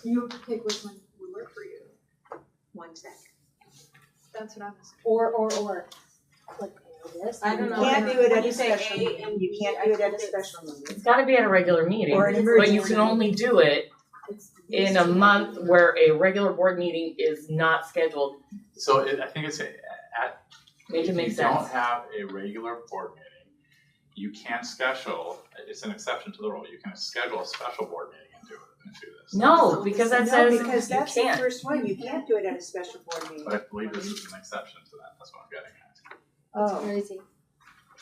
you have to pick which one would work for you, 1 second. that's what I'm assuming. Or. Click this. I don't know. You can't do it at When a you say special A meeting. and You B, can't I do it at think a it's- special meeting. it's gotta be at a regular meeting, Or an but emergency. you can only do it It's in a month where a regular board meeting is not scheduled. So I think it's Make it make if you don't sense. have a regular board meeting, you can't schedule, it's an exception to the rule, you can schedule a special board meeting and do this. No, because that No, says because you that's the can't. first one, you can't do it at a special board meeting. But I believe this is an exception to that, that's what I'm getting at. Oh, Crazy.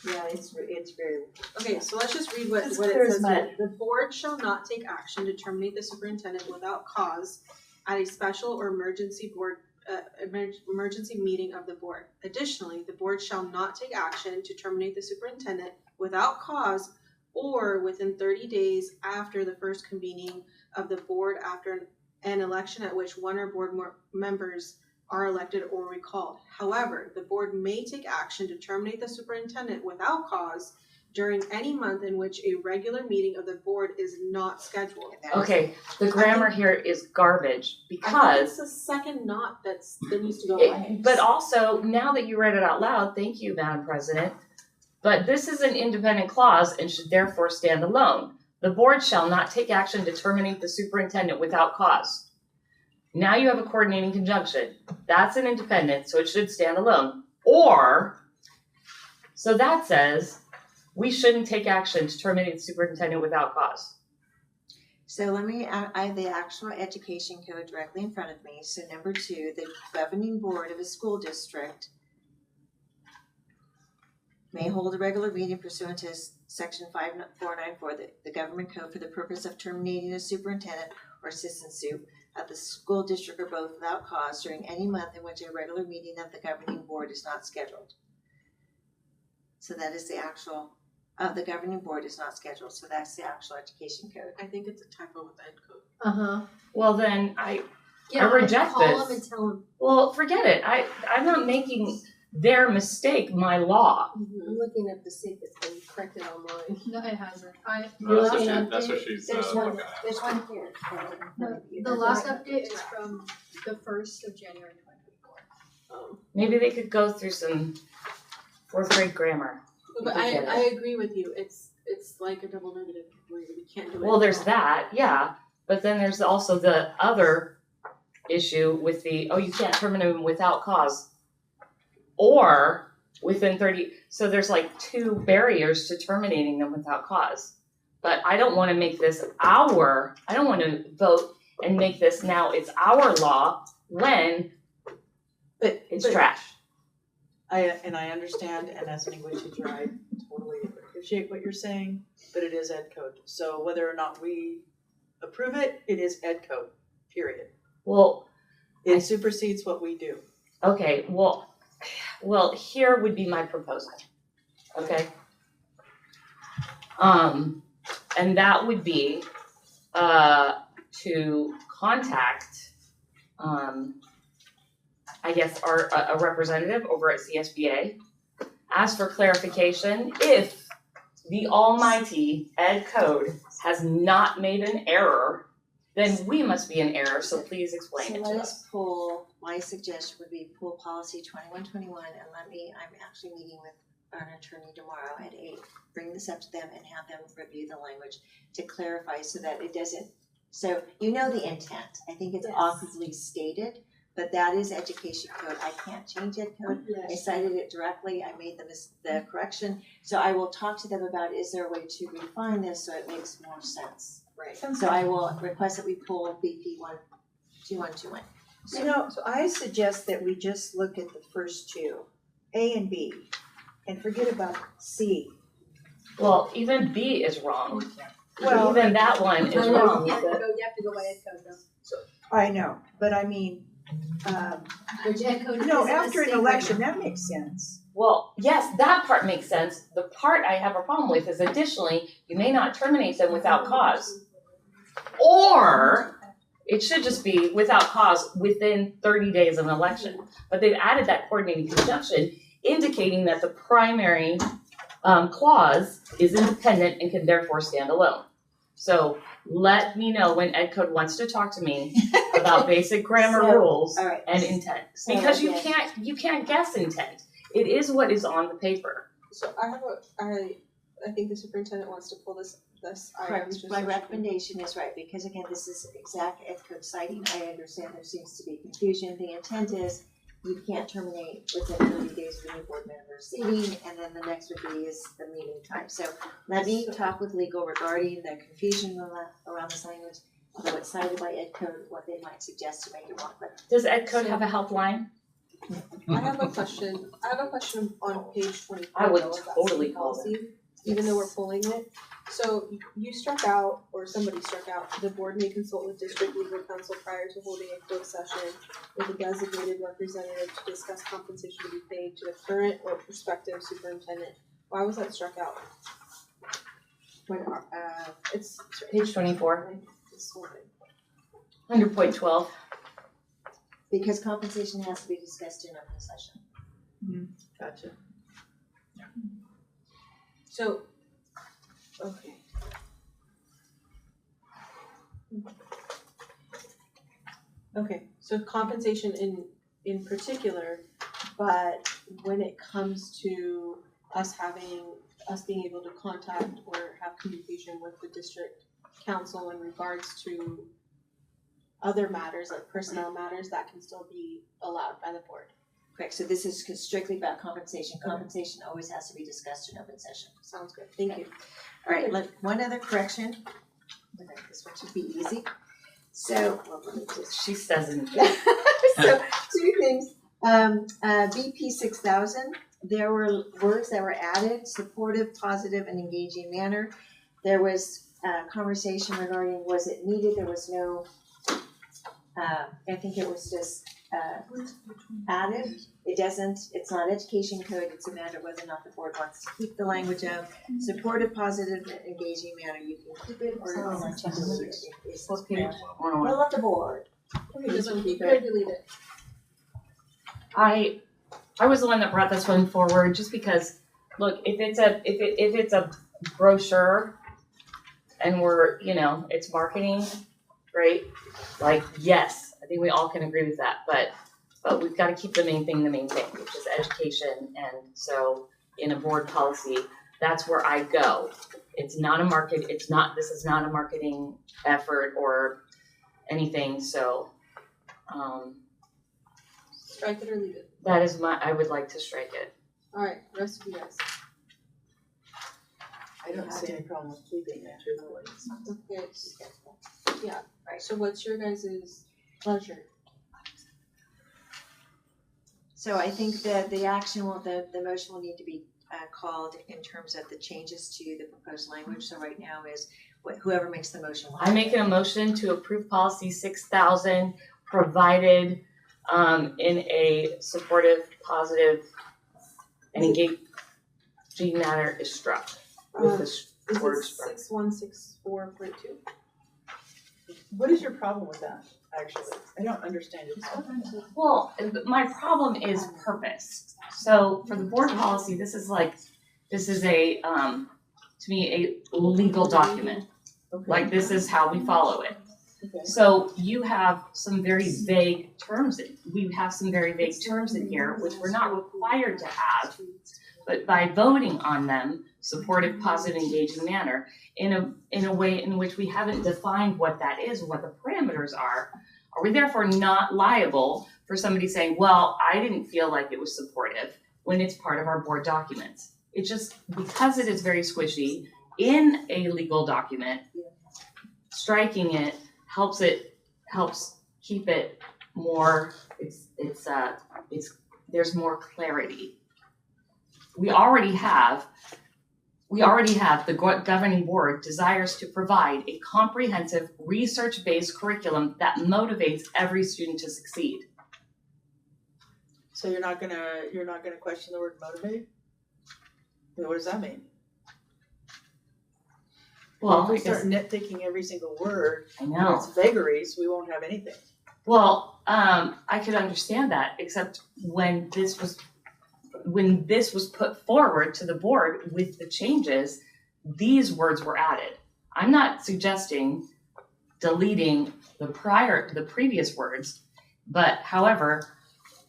Yeah, it's very. Okay, so let's just read what That's it clear as says mud. here. The board shall not take action to terminate the superintendent without cause at a special or emergency emergency meeting of the board. Additionally, the board shall not take action to terminate the superintendent without cause or within 30 days after the first convening of the board after an election at which one or board members are elected or recalled. However, the board may take action to terminate the superintendent without cause during any month in which a regular meeting of the board is not scheduled. Okay, the grammar here is garbage I think because it's the second not that needs to go away. but also, now that you read it out loud, thank you, Madam President, but this is an independent clause and should therefore stand alone. The board shall not take action to terminate the superintendent without cause. Now you have a coordinating conjunction. That's an independent, so it should stand alone. Or, so that says, we shouldn't take action to terminate the superintendent without cause. So I have the actual education code directly in front of me. So number 2, the governing board of a school district may hold a regular meeting pursuant to section 5494, the government code, for the purpose of terminating a superintendent or assistant sup at the school district or both without cause during any month in which a regular meeting of the governing board is not scheduled. So that is the actual, the governing board is not scheduled, so that's the actual education code. I think it's a typo with the ed code. uh-huh. Well, then I Yeah, reject call this. them and tell them. Well, forget it. I'm not making their mistake my law. I'm looking at to see if it's been corrected online. No, it hasn't. No, that's what she's There's looking one, at. there's one here. The last update is from the 1st of January 2024. Maybe they could go through some 4th grade grammar. But We get it. I agree with you. It's like a double negative where we can't do it. Well, there's that, yeah. But then there's also the other issue with the, you can't terminate them without cause. Or within 30, so there's like 2 barriers to terminating them without cause. But I don't want to make this I don't want to vote and make this now it's our law when it's trash. I understand, and as an English teacher, I totally appreciate what you're saying, but it is ed code. So whether or not we approve it, it is ed code, period. Well, It supersedes what we do. okay, well, here would be my proposal, okay? And that would be, to contact, I guess, a representative over at CSBA, ask for clarification if the almighty ed code has not made an error, then we must be in error, so please explain So it let to us us. pull, my suggestion would be pull policy 2121 and I'm actually meeting with an attorney tomorrow at 8. Bring this up to them and have them review the language to clarify so that it doesn't, so you know the intent. I think it's awkwardly stated, but that is education code. I can't change ed code. I cited it directly. I made the correction. So I will talk to them about, is there a way to refine this so it makes more sense? Right. So I will request that we pull BP 2121. You know, so I suggest that we just look at the first two, A and B, and forget about C. Well, even B is wrong. Well, Even that one is wrong. You have to go by ed code though. I know, but I mean, Which ed code no, is a after an mistake election, right now. that makes sense. Well, yes, that part makes sense. The part I have a problem with is additionally, you may not terminate them without cause. Or it should just be without cause within 30 days of an election. But they've added that coordinating conjunction, indicating that the primary clause is independent and can therefore stand alone. So let me know when Ed Code wants to talk to me about basic grammar So, rules all right. and intent. So Because you again- can't guess intent. It is what is on the paper. So I think the superintendent wants to pull this item. Correct, just my so she can- recommendation is right, because again, this is exact ed code citing, I understand there seems to be confusion, the intent is you can't terminate within 30 days of any board member seating, and then the next would be is the meeting time, so let me talk with legal regarding the confusion around this language, although it's cited by ed code, what they might suggest to make it more clear. Does Ed Code have a helpline? I have a question on page 24. I would though, of that totally same call policy, even though we're pulling it. So you struck out, or somebody struck out, the board may consult with district legal counsel prior to holding a closed session with a designated representative to discuss compensation to be paid to the current or prospective superintendent. Why was that struck out? It's Page 24, this one. under point 12. Because compensation has to be discussed in open session. Gotcha. So, okay. Okay, so compensation in particular, but when it comes to us being able to contact or have communication with the district council in regards to other matters, like personnel matters, that can still be allowed by the board. Correct, so this is strictly about compensation, compensation always has to be discussed in open session. Sounds good, thank you. All right, one other correction. This one should be easy. So, well, let me just. She says it. So, two things. BP 6000, there were words that were added, supportive, positive, and engaging manner. There was conversation regarding was it needed, there was no, I think it was just added. It's not education code, it's a matter whether or not the board wants to keep the language of supportive, positive, and engaging manner. You can keep it or you can let you delete it. It's will of the board. You could delete it. I was the one that brought this one forward just because, look, if it's a brochure and we're, it's marketing, right? Like, yes, I think we all can agree with that, but we've got to keep the main thing, which is education. And so in a board policy, that's where I go. It's not this is not a marketing effort or anything, so, Strike it or leave it. I would like to strike it. Alright, rest of you guys. I don't see any problem with keeping it, truthfully. Okay. Yeah. Right. So what's your guys' pleasure? So I think that the action will, the motion will need to be called in terms of the changes to the proposed language. So right now is whoever makes the motion. I'm making a motion to approve policy 6,000, provided in a supportive, positive, and engaging manner is struck with the Is word it struck. 6164.2? What is your problem with that, actually? I don't understand it. Well, my problem is purpose. So for the board policy, this is a, to me, a legal document. Okay. Like, this is how we follow it. Okay. So you have some very vague terms, we have some very vague terms in here, which we're not required to have. But by voting on them, supportive, positive, engaging manner, in a way in which we haven't defined what that is, what the parameters are we therefore not liable for somebody saying, well, I didn't feel like it was supportive, when it's part of our board documents? It just, because it is very squishy in a legal document, striking it helps keep it more, there's more clarity. We already have the governing board desires to provide a comprehensive research-based curriculum that motivates every student to succeed. So you're not gonna question the word motivate? What does that mean? Well, if we I guess, start nitpicking every single word, I know. It's vagaries, we won't have anything. Well, I could understand that, except when this was put forward to the board with the changes, these words were added. I'm not suggesting deleting the previous words, but however,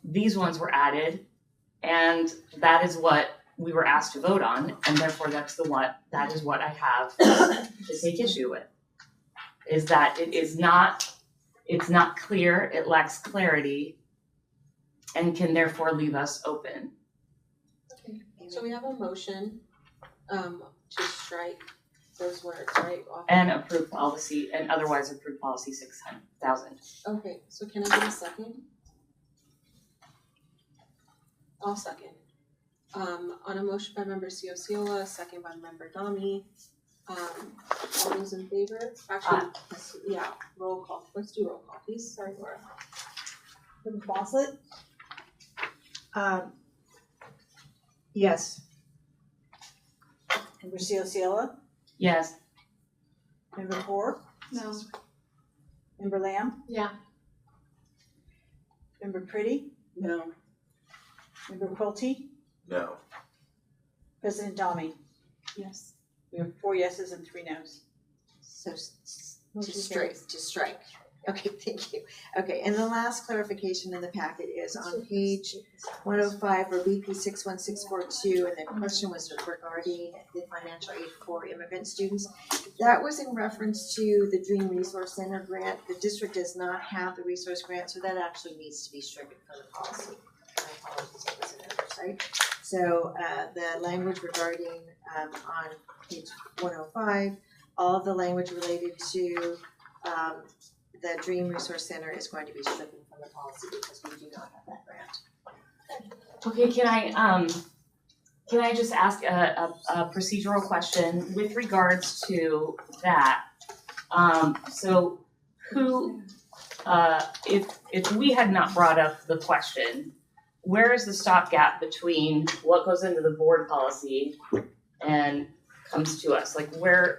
these ones were added, and that is what we were asked to vote on, and therefore that is what I have to take issue with. Is that it's not clear, it lacks clarity, and can therefore leave us open. So we have a motion to strike those words, right? And approve policy, and otherwise approve policy 6,000. Okay, so can I get a second? I'll second. On a motion by member Ciociola, second by member Dami. All those in favor? Actually, yeah, roll call. Let's do roll call, please. Sorry, Laura. Member Fawcett? Yes. Member Ciociola? Yes. Member Hoare? No. Member Lamb? Yeah. Member Pretty? No. Member Quilty? No. President Dami? Yes. We have 4 yeses and 3 nos. So to strike. Okay, thank you. Okay, and the last clarification in the packet is on page 105 for BP 61642, and the question was regarding the financial aid for immigrant students. That was in reference to the Dream Resource Center grant. The district does not have the resource grant, so that actually needs to be stricken from the policy. My apologies, it was an oversight. So the language regarding on page 105, all of the language related to the Dream Resource Center is going to be stricken from the policy because we do not have that grant. Okay, can I just ask a procedural question with regards to that? So who, if we had not brought up the question, where is the stopgap between what goes into the board policy and comes to us? Like where,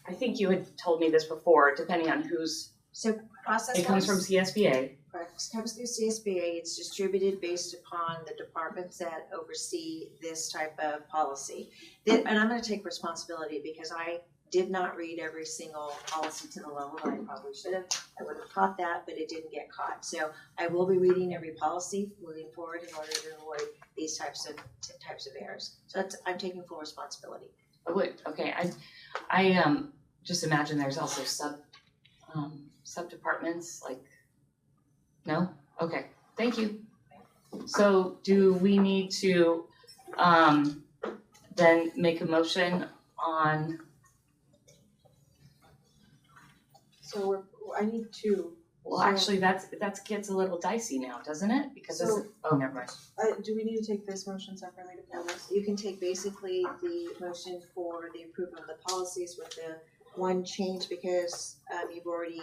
I think you had told me this before, depending on who's, So process it comes from CSBA. Correct. It comes through CSBA. It's distributed based upon the departments that oversee this type of policy. And I'm going to take responsibility because I did not read every single policy to the level that I probably should have. I would have caught that, but it didn't get caught. So I will be reading every policy moving forward in order to avoid these types of errors. So I'm taking full responsibility. Oh, wait, okay, I just imagine there's also sub-departments, like, no? Okay, thank you. So do we need to then make a motion on? So I need two. Well, So- actually, that gets a little dicey now, doesn't it? Because this is, oh, never mind. Do we need to take this motion separately to pull this? You can take basically the motion for the approval of the policies with the one change because you've already,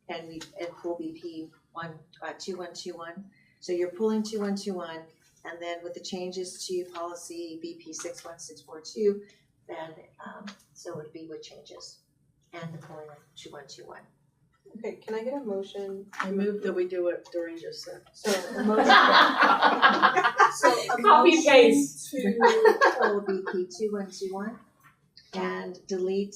and pull BP 2121. So you're pulling 2121, and then with the changes to policy BP 61642, then so it would be with changes and the pulling of 2121. Okay, can I get a motion? I move that we do what Doreen just said. So a motion. So a Copy motion paste. To pull BP 2121 and delete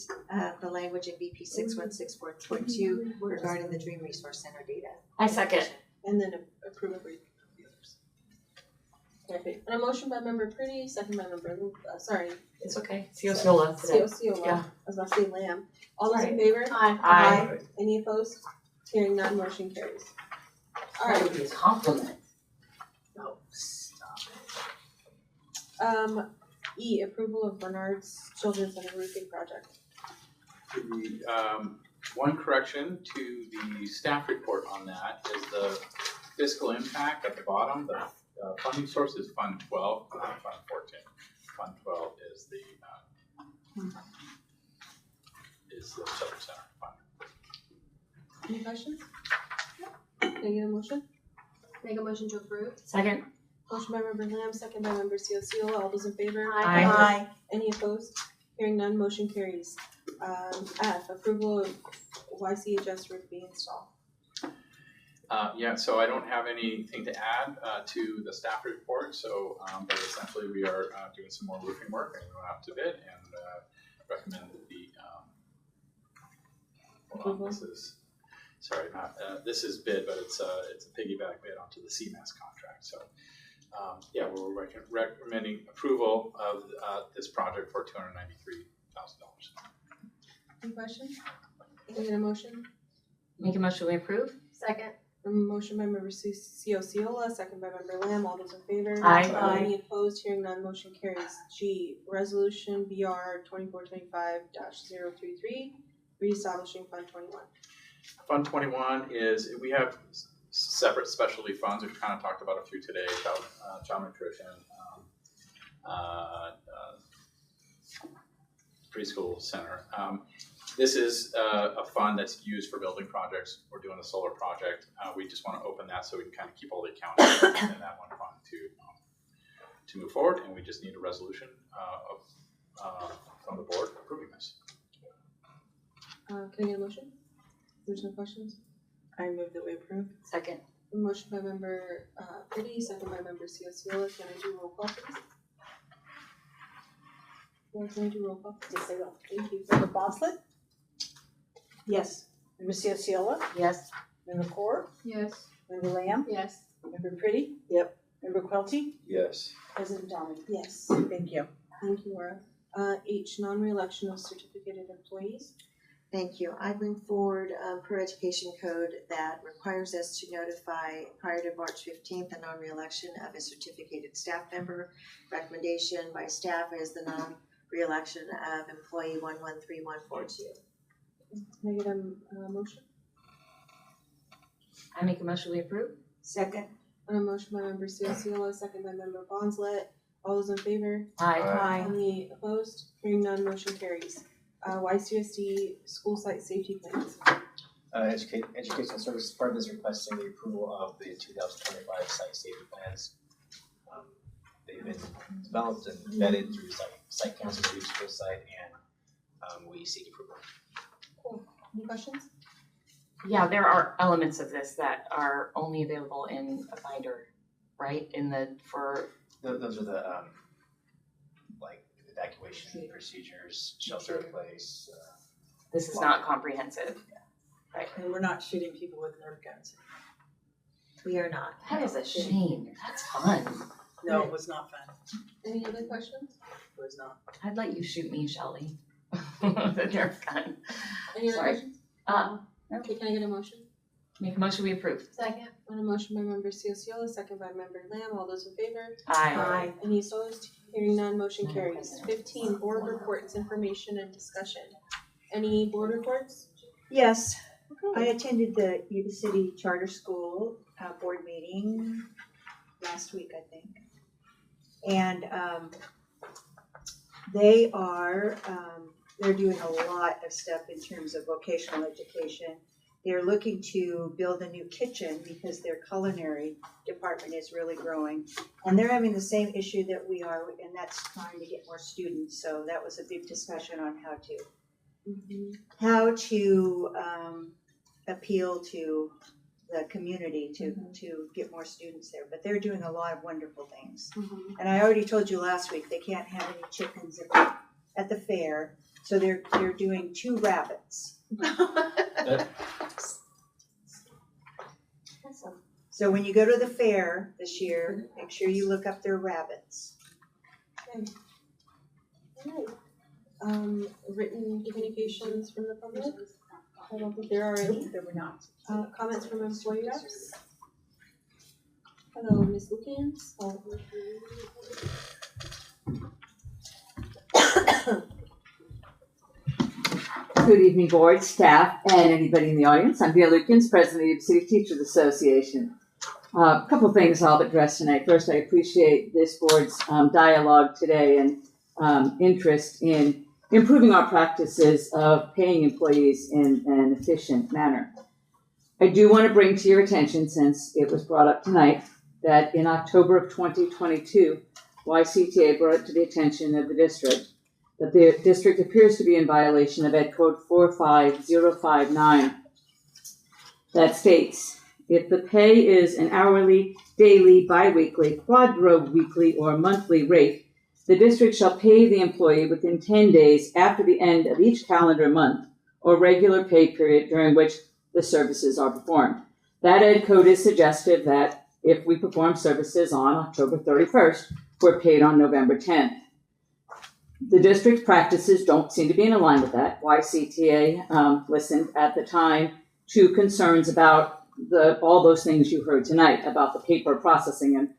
the language in BP 61642 regarding the Dream Resource Center data. I second. And then approve of the others. Okay, and a motion by member Pretty, second by member, It's okay. Ciola today. Ciola. Yeah. I was about to say Lamb. All those in favor? Aye. Any opposed? Hearing none, motion carries. All That right, would be a compliment. Oh, stop E, approval of Bernard's Children's Center roofing project. The one correction to the staff report on that is the fiscal impact at the bottom. The funding source is Fund 12, not Fund 14. Fund 12 is the Children's Center fund. Any questions? Can I get a motion? Make a motion to approve. Second. Motion by member Lamb, second by member Ciola. All those in favor? Aye. Any opposed? Hearing none, motion carries. F, approval of YCHS roof being installed. Yeah, so I don't have anything to add to the staff report. So, but essentially we are doing some more roofing work and going out to bid and recommend the this is bid, but it's a piggyback bid onto the CMAS contract. So, yeah, we're recommending approval of this project for $293,000. Any questions? Can I get a motion? Make a motion we approve? Second. A motion by member Ciola, second by member Lamb. All those in favor? Aye. Any opposed? Hearing none, motion carries. G, resolution BR 2425-033, reestablishing Fund 21. Fund 21 is, we have separate specialty funds. We've kind of talked about a few today, child nutrition, preschool center. This is a fund that's used for building projects. We're doing a solar project. We just want to open that so we can kind of keep all the accounting in that one fund to move forward. And we just need a resolution from the board approving this. Can I get a motion? There's no questions? I move that we approve. Second. A motion by member Pretty, second by member Ciola. Can I do roll call, please? Yeah, can I do roll call? Yes, I will. Thank you. Member Bonslett? Yes. Member Ciola? Yes. Member Core? Yes. Member Lamb? Yes. Member Pretty? Yep. Member Quelty? Yes. President Dominic? Yes. Thank you. Thank you, Laura. H, non-reelection of certificated employees. Thank you. I bring forward per education code that requires us to notify prior to March 15th a non-reelection of a certificated staff member. Recommendation by staff is the non-reelection of employee 113142. Can I get a motion? I make a motion we approve? Second. A motion by member Ciola, second by member Bonslett. All those in favor? Aye. Any opposed? Hearing none, motion carries. YCUSD school site safety plans. Educational Services, part of this requesting the approval of the 2025 site safety plans. They've been developed and vetted through site council for each school site, and we seek approval. Cool. Any questions? Yeah, there are elements of this that are only available in a binder, right? Those are the like evacuation procedures, shelter in place. This is not comprehensive. Right. And we're not shooting people with Nerf guns. We are not. That is a shame. That's fun. No, it was not fun. Any other questions? It was not. I'd let you shoot me, Shelley. The Nerf gun. Any other Sorry. questions? No. Okay, can I get a motion? Make a motion we approve. Second. On a motion by member Ciola, second by member Lamb. All those in favor? Aye. Any opposed? Hearing none, motion carries. 15, board reports, information and discussion. Any board reports? Yes. I attended the Yuba City Charter School board meeting last week, I think. And they're doing a lot of stuff in terms of vocational education. They're looking to build a new kitchen because their culinary department is really growing. And they're having the same issue that we are, and that's trying to get more students. So that was a big discussion on how to appeal to the community to get more students there. But they're doing a lot of wonderful things. And I already told you last week, they can't have any chickens at the fair, so they're doing 2 rabbits. So when you go to the fair this year, make sure you look up their rabbits. Okay. All right. Written communications from the public? I don't think there are any. There were not. Comments from employee reps? Hello, Ms. Lukens. Good evening, board, staff, and anybody in the audience. I'm Dina Lukens, President of the Yuba City Teachers Association. A couple of things I'll address tonight. First, I appreciate this board's dialogue today and interest in improving our practices of paying employees in an efficient manner. I do want to bring to your attention, since it was brought up tonight, that in October of 2022, YCTA brought it to the attention of the district that the district appears to be in violation of Ed Code 45059 that states, if the pay is an hourly, daily, biweekly, quadro-weekly, or monthly rate, the district shall pay the employee within 10 days after the end of each calendar month or regular pay period during which the services are performed. That Ed Code is suggestive that if we perform services on October 31st, we're paid on November 10th. The district's practices don't seem to be in line with that. YCTA listened at the time to concerns about all those things you heard tonight about the paper processing and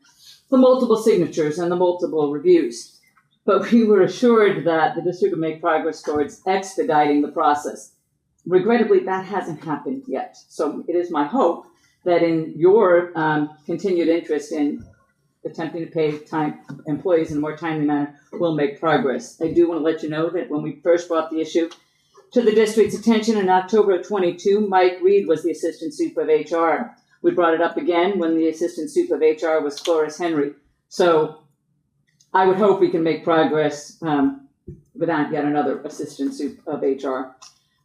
the multiple signatures and the multiple reviews. But we were assured that the district would make progress towards expediting the process. Regrettably, that hasn't happened yet. So it is my hope that in your continued interest in attempting to pay employees in a more timely manner, we'll make progress. I do want to let you know that when we first brought the issue to the district's attention in October of 22, Mike Reed was the assistant soup of HR. We brought it up again when the assistant soup of HR was Cloris Henry. So I would hope we can make progress without yet another assistant soup of HR.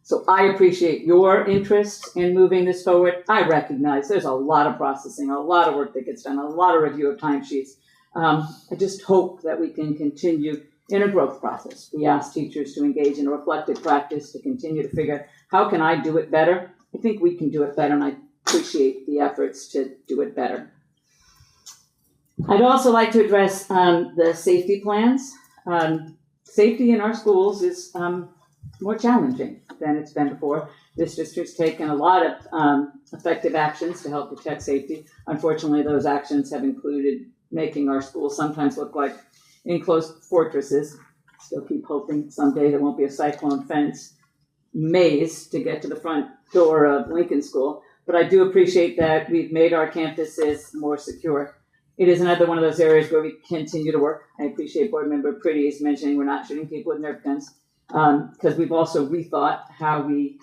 So I appreciate your interest in moving this forward. I recognize there's a lot of processing, a lot of work that gets done, a lot of review of timesheets. I just hope that we can continue in a growth process. We ask teachers to engage in a reflective practice to continue to figure out how can I do it better. I think we can do it better, and I appreciate the efforts to do it better. I'd also like to address the safety plans. Safety in our schools is more challenging than it's been before. This district's taken a lot of effective actions to help protect safety. Unfortunately, those actions have included making our schools sometimes look like enclosed fortresses. Still keep hoping someday there won't be a cyclone fence maze to get to the front door of Lincoln School. But I do appreciate that we've made our campuses more secure. It is another one of those areas where we continue to work. I appreciate Board Member Pretty's mentioning we're not shooting people with Nerf guns, because we've also rethought how we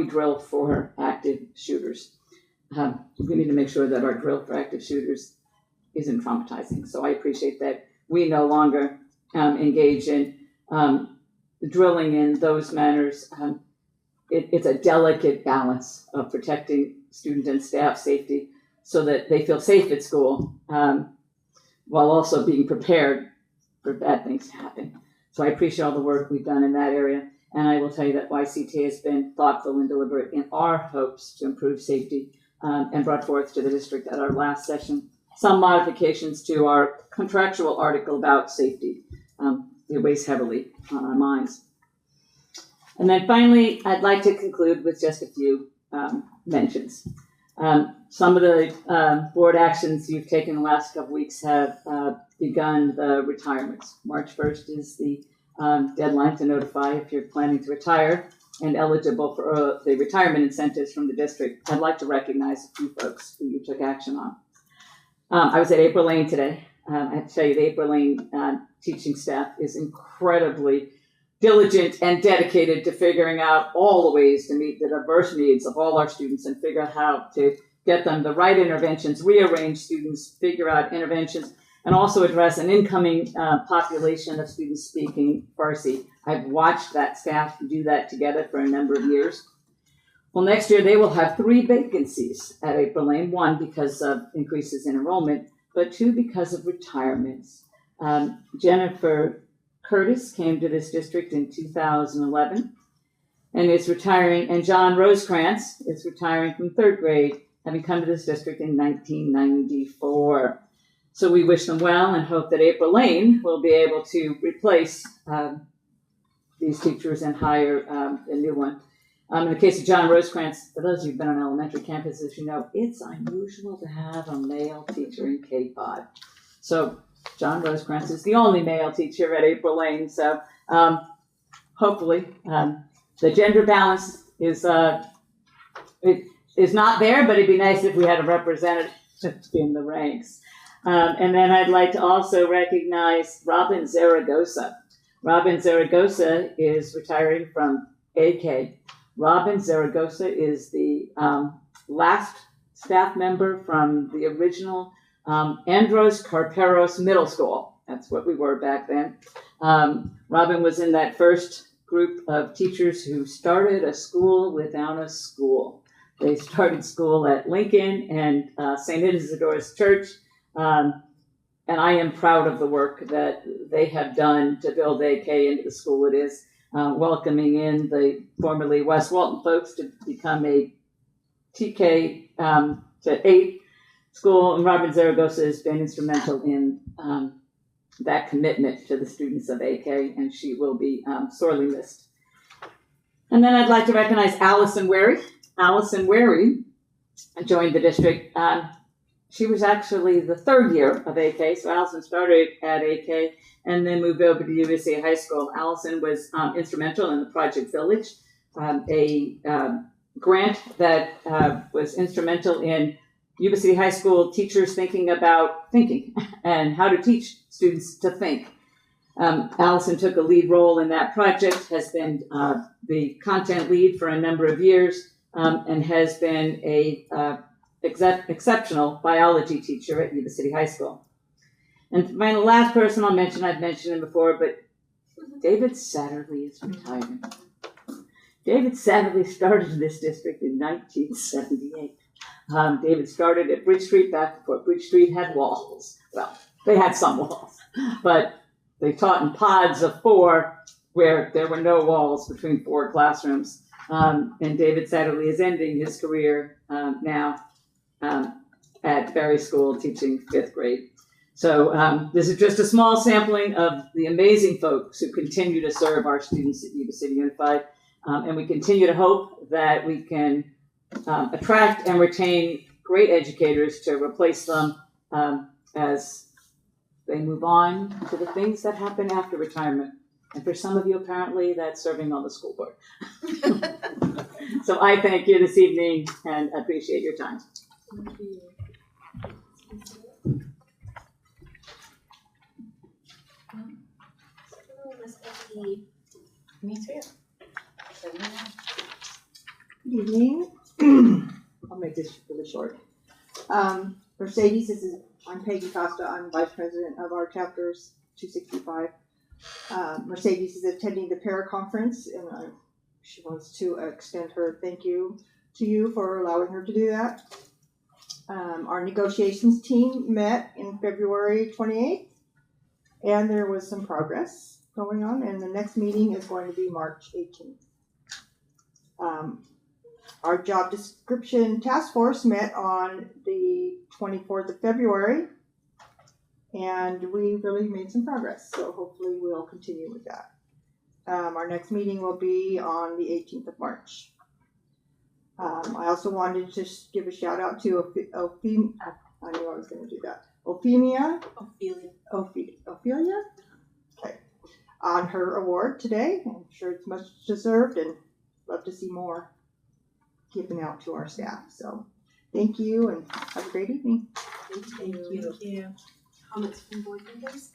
drill for active shooters. We need to make sure that our drill for active shooters isn't traumatizing. So I appreciate that we no longer engage in drilling in those manners. It's a delicate balance of protecting student and staff safety so that they feel safe at school, while also being prepared for bad things to happen. So I appreciate all the work we've done in that area. And I will tell you that YCTA has been thoughtful and deliberate in our hopes to improve safety, and brought forth to the district at our last session some modifications to our contractual article about safety. It weighs heavily on our minds. And then finally, I'd like to conclude with just a few mentions. Some of the board actions you've taken the last couple weeks have begun the retirements. March 1st is the deadline to notify if you're planning to retire. and eligible for the retirement incentives from the district, I'd like to recognize a few folks who you took action on. I was at April Lane today. I have to tell you, the April Lane teaching staff is incredibly diligent and dedicated to figuring out all the ways to meet the diverse needs of all our students and figure out how to get them the right interventions, rearrange students, figure out interventions, and also address an incoming population of students speaking Farsi. I've watched that staff do that together for a number of years. Well, next year they will have 3 vacancies at April Lane, 1 because of increases in enrollment, but 2 because of retirements. Jennifer Curtis came to this district in 2011 and is retiring, and John Rosecrans is retiring from 3rd grade, having come to this district in 1994. So we wish them well and hope that April Lane will be able to replace these teachers and hire a new one. In the case of John Rosecrans, for those of you who've been on elementary campuses, you know it's unusual to have a male teacher in K-5. So John Rosecrans is the only male teacher at April Lane. So hopefully the gender balance is not there, but it'd be nice if we had a representative in the ranks. And then I'd like to also recognize Robin Zaragoza. Robin Zaragoza is retiring from AK. Robin Zaragoza is the last staff member from the original Andros Carperos Middle School. That's what we were back then. Robin was in that first group of teachers who started a school without a school. They started school at Lincoln and St. Isidore's Church. And I am proud of the work that they have done to build AK into the school it is, welcoming in the formerly West Walton folks to become a TK to 8 school. And Robin Zaragoza has been instrumental in that commitment to the students of AK, and she will be sorely missed. And then I'd like to recognize Allison Wary. Allison Wary joined the district. She was actually the 3rd year of AK, so Allison started at AK and then moved over to UBC High School. Allison was instrumental in the Project Village, a grant that was instrumental in Yuba City High School teachers thinking about thinking and how to teach students to think. Allison took a lead role in that project, has been the content lead for a number of years, and has been a exceptional biology teacher at Yuba City High School. And my last person I'll mention, I've mentioned him before, but David Satterley is retiring. David Satterley started in this district in 1978. David started at Bridge Street back before Bridge Street had walls. Well, they had some walls, but they taught in pods of 4 where there were no walls between 4 classrooms. And David Satterley is ending his career now at Berry School teaching 5th grade. So this is just a small sampling of the amazing folks who continue to serve our students at Yuba City Unified. And we continue to hope that we can attract and retain great educators to replace them as they move on to the things that happen after retirement. And for some of you, apparently, that's serving on the school board. So I thank you this evening and appreciate your time. Thank you. Me too. Good evening. I'll make this really short. Mercedes, I'm Peggy Costa. I'm Vice President of our chapters 265. Mercedes is attending the PARA conference, and she wants to extend her thank you to you for allowing her to do that. Our negotiations team met in February 28th, and there was some progress going on, and the next meeting is going to be March 18th. Our job description task force met on the 24th of February, and we really made some progress, so hopefully we'll continue with that. Our next meeting will be on the 18th of March. I also wanted to just give a shout out to Ophelia. I knew I was going to do that. Ophelia? Okay. On her award today. I'm sure it's much deserved, and love to see more given out to our staff. So thank you and have a great evening. Thank you. Comments from board members?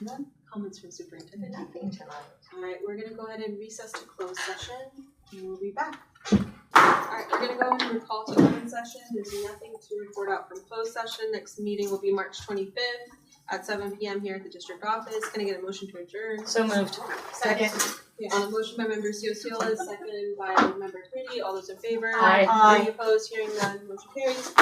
None? Comments from superintendent? Nothing tonight. Alright, we're gonna go ahead and recess to closed session, and we'll be back. Alright, we're gonna go ahead and recall to open session, there's nothing to report out from closed session, next meeting will be March 25th at 7 p.m. here at the district office. Can I get a motion to adjourn? So moved. Second. Okay, on a motion by member Ciocciola, second by member Tweedy, all those in favor? Aye. Any opposed, hearing none, motion carries.